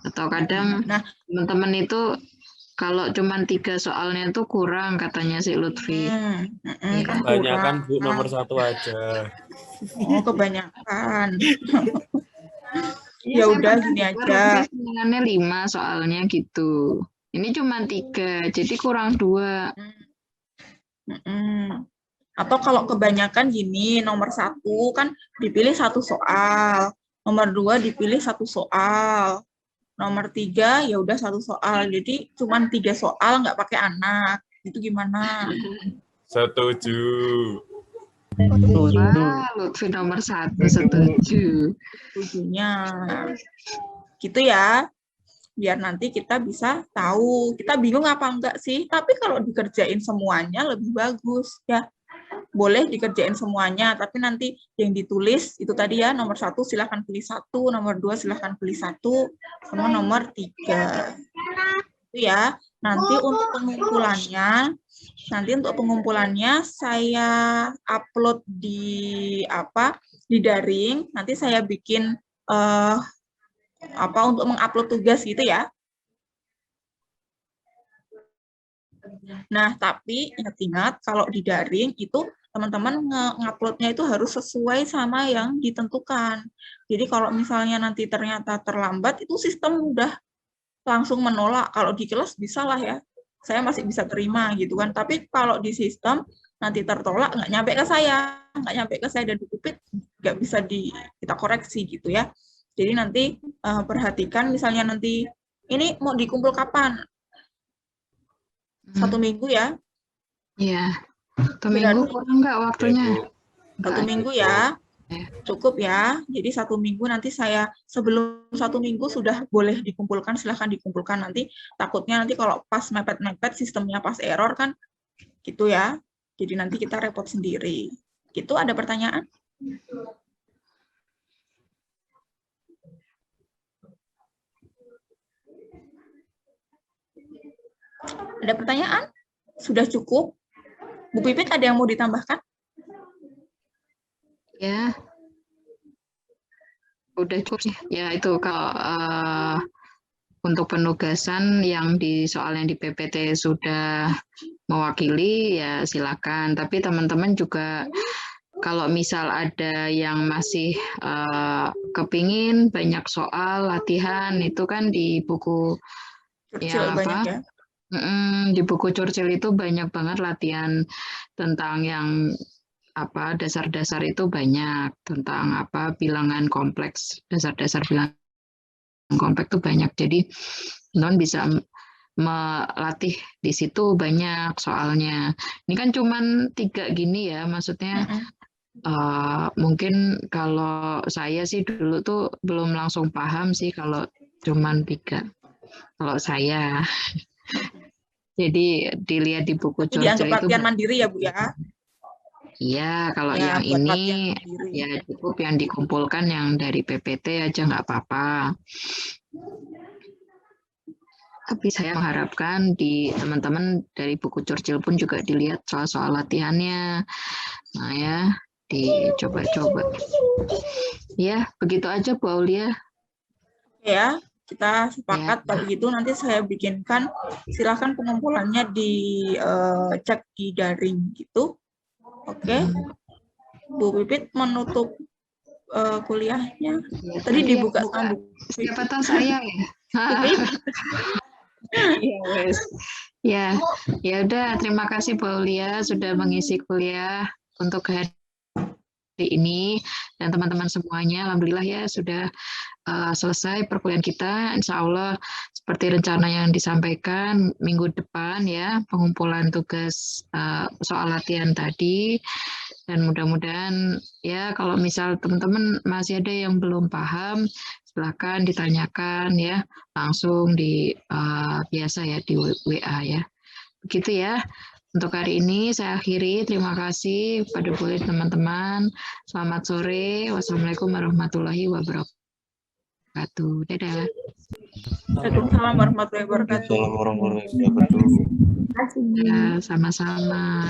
Atau kadang teman-teman itu kalau cuma 3 soalnya itu kurang katanya si Lutfi. Kebanyakan Bu nomor 1 aja. Oh kebanyakan. Ya udah gini aja. Senangannya 5 soalnya gitu. Ini cuma 3, jadi kurang 2. Atau kalau kebanyakan gini, nomor 1 kan dipilih 1 soal, nomor 2 dipilih 1 soal, nomor 3 ya udah 1 soal. Jadi cuma 3 soal nggak pakai anak. Itu gimana? Setuju. Wah, Lutfi nomor 1 setuju. Setujunya. Gitu ya. Biar nanti kita bisa tahu, kita bingung apa enggak sih. Tapi kalau dikerjain semuanya lebih bagus ya. Boleh dikerjain semuanya, tapi nanti yang ditulis itu tadi ya, nomor 1 silahkan pilih 1, nomor 2 silahkan pilih 1, sama nomor 3. Itu ya. Nanti untuk pengumpulannya saya upload di daring. Nanti saya bikin untuk mengupload tugas gitu ya. Nah, tapi ingat-ingat kalau di daring itu teman-teman nguploadnya itu harus sesuai sama yang ditentukan. Jadi kalau misalnya nanti ternyata terlambat, itu sistem udah langsung menolak. Kalau di kelas bisa lah ya, saya masih bisa terima gitu kan. Tapi kalau di sistem nanti tertolak, nggak nyampe ke saya dan Bu Pipit nggak bisa kita koreksi gitu ya. Jadi nanti perhatikan misalnya nanti ini mau dikumpul kapan? 1 minggu ya? Iya. 1 minggu kurang nggak waktunya? 1 minggu ya? Cukup ya. Jadi 1 minggu nanti saya sebelum 1 minggu sudah boleh dikumpulkan, silahkan dikumpulkan nanti. Takutnya nanti kalau pas mepet-mepet sistemnya pas error kan gitu ya. Jadi nanti kita repot sendiri. Gitu, ada pertanyaan? Ada pertanyaan? Sudah cukup? Bu Pipit ada yang mau ditambahkan? Ya. Udah cukup sih. Ya itu kalau untuk penugasan yang di soal yang di PPT sudah mewakili ya silakan. Tapi teman-teman juga kalau misal ada yang masih kepingin banyak soal latihan itu kan di buku Churchill banyak ya. Di buku Churchill itu banyak banget latihan tentang yang dasar-dasar itu banyak tentang bilangan kompleks, dasar-dasar bilangan kompleks itu banyak. Jadi teman bisa melatih di situ banyak soalnya. Ini kan cuman 3 gini ya, maksudnya mungkin kalau saya sih dulu tuh belum langsung paham sih kalau cuman 3. Kalau saya. Jadi dilihat di buku Churchill itu latihan mandiri ya Bu ya. Iya, kalau yang ini ya cukup yang dikumpulkan yang dari PPT aja nggak apa-apa. Tapi saya mengharapkan di teman-teman dari buku Churchill pun juga dilihat soal-soal latihannya. Nah ya, dicoba-coba. Ya, begitu aja Bu Aulia. Ya. Kita sepakat kalau gitu nanti saya bikinkan, silahkan pengumpulannya cek di daring gitu. Oke. Bu Pipit menutup kuliahnya. Tadi dibuka sama Bu Pipit. Siapa tahu saya ya. Ya, ya udah terima kasih Bu Aulia sudah mengisi kuliah untuk hari ini dan teman-teman semuanya. Alhamdulillah ya sudah selesai perkuliahan kita. Insya Allah seperti rencana yang disampaikan minggu depan ya pengumpulan tugas soal latihan tadi, dan mudah-mudahan ya kalau misal teman-teman masih ada yang belum paham silakan ditanyakan ya langsung di biasa ya di WA ya. Begitu ya. Untuk hari ini saya akhiri. Terima kasih pada teman-teman. Selamat sore. Wassalamualaikum warahmatullahi wabarakatuh. Dadah. Waalaikumsalam warahmatullahi wabarakatuh. Assalamualaikum warahmatullahi wabarakatuh. Ya, sama-sama.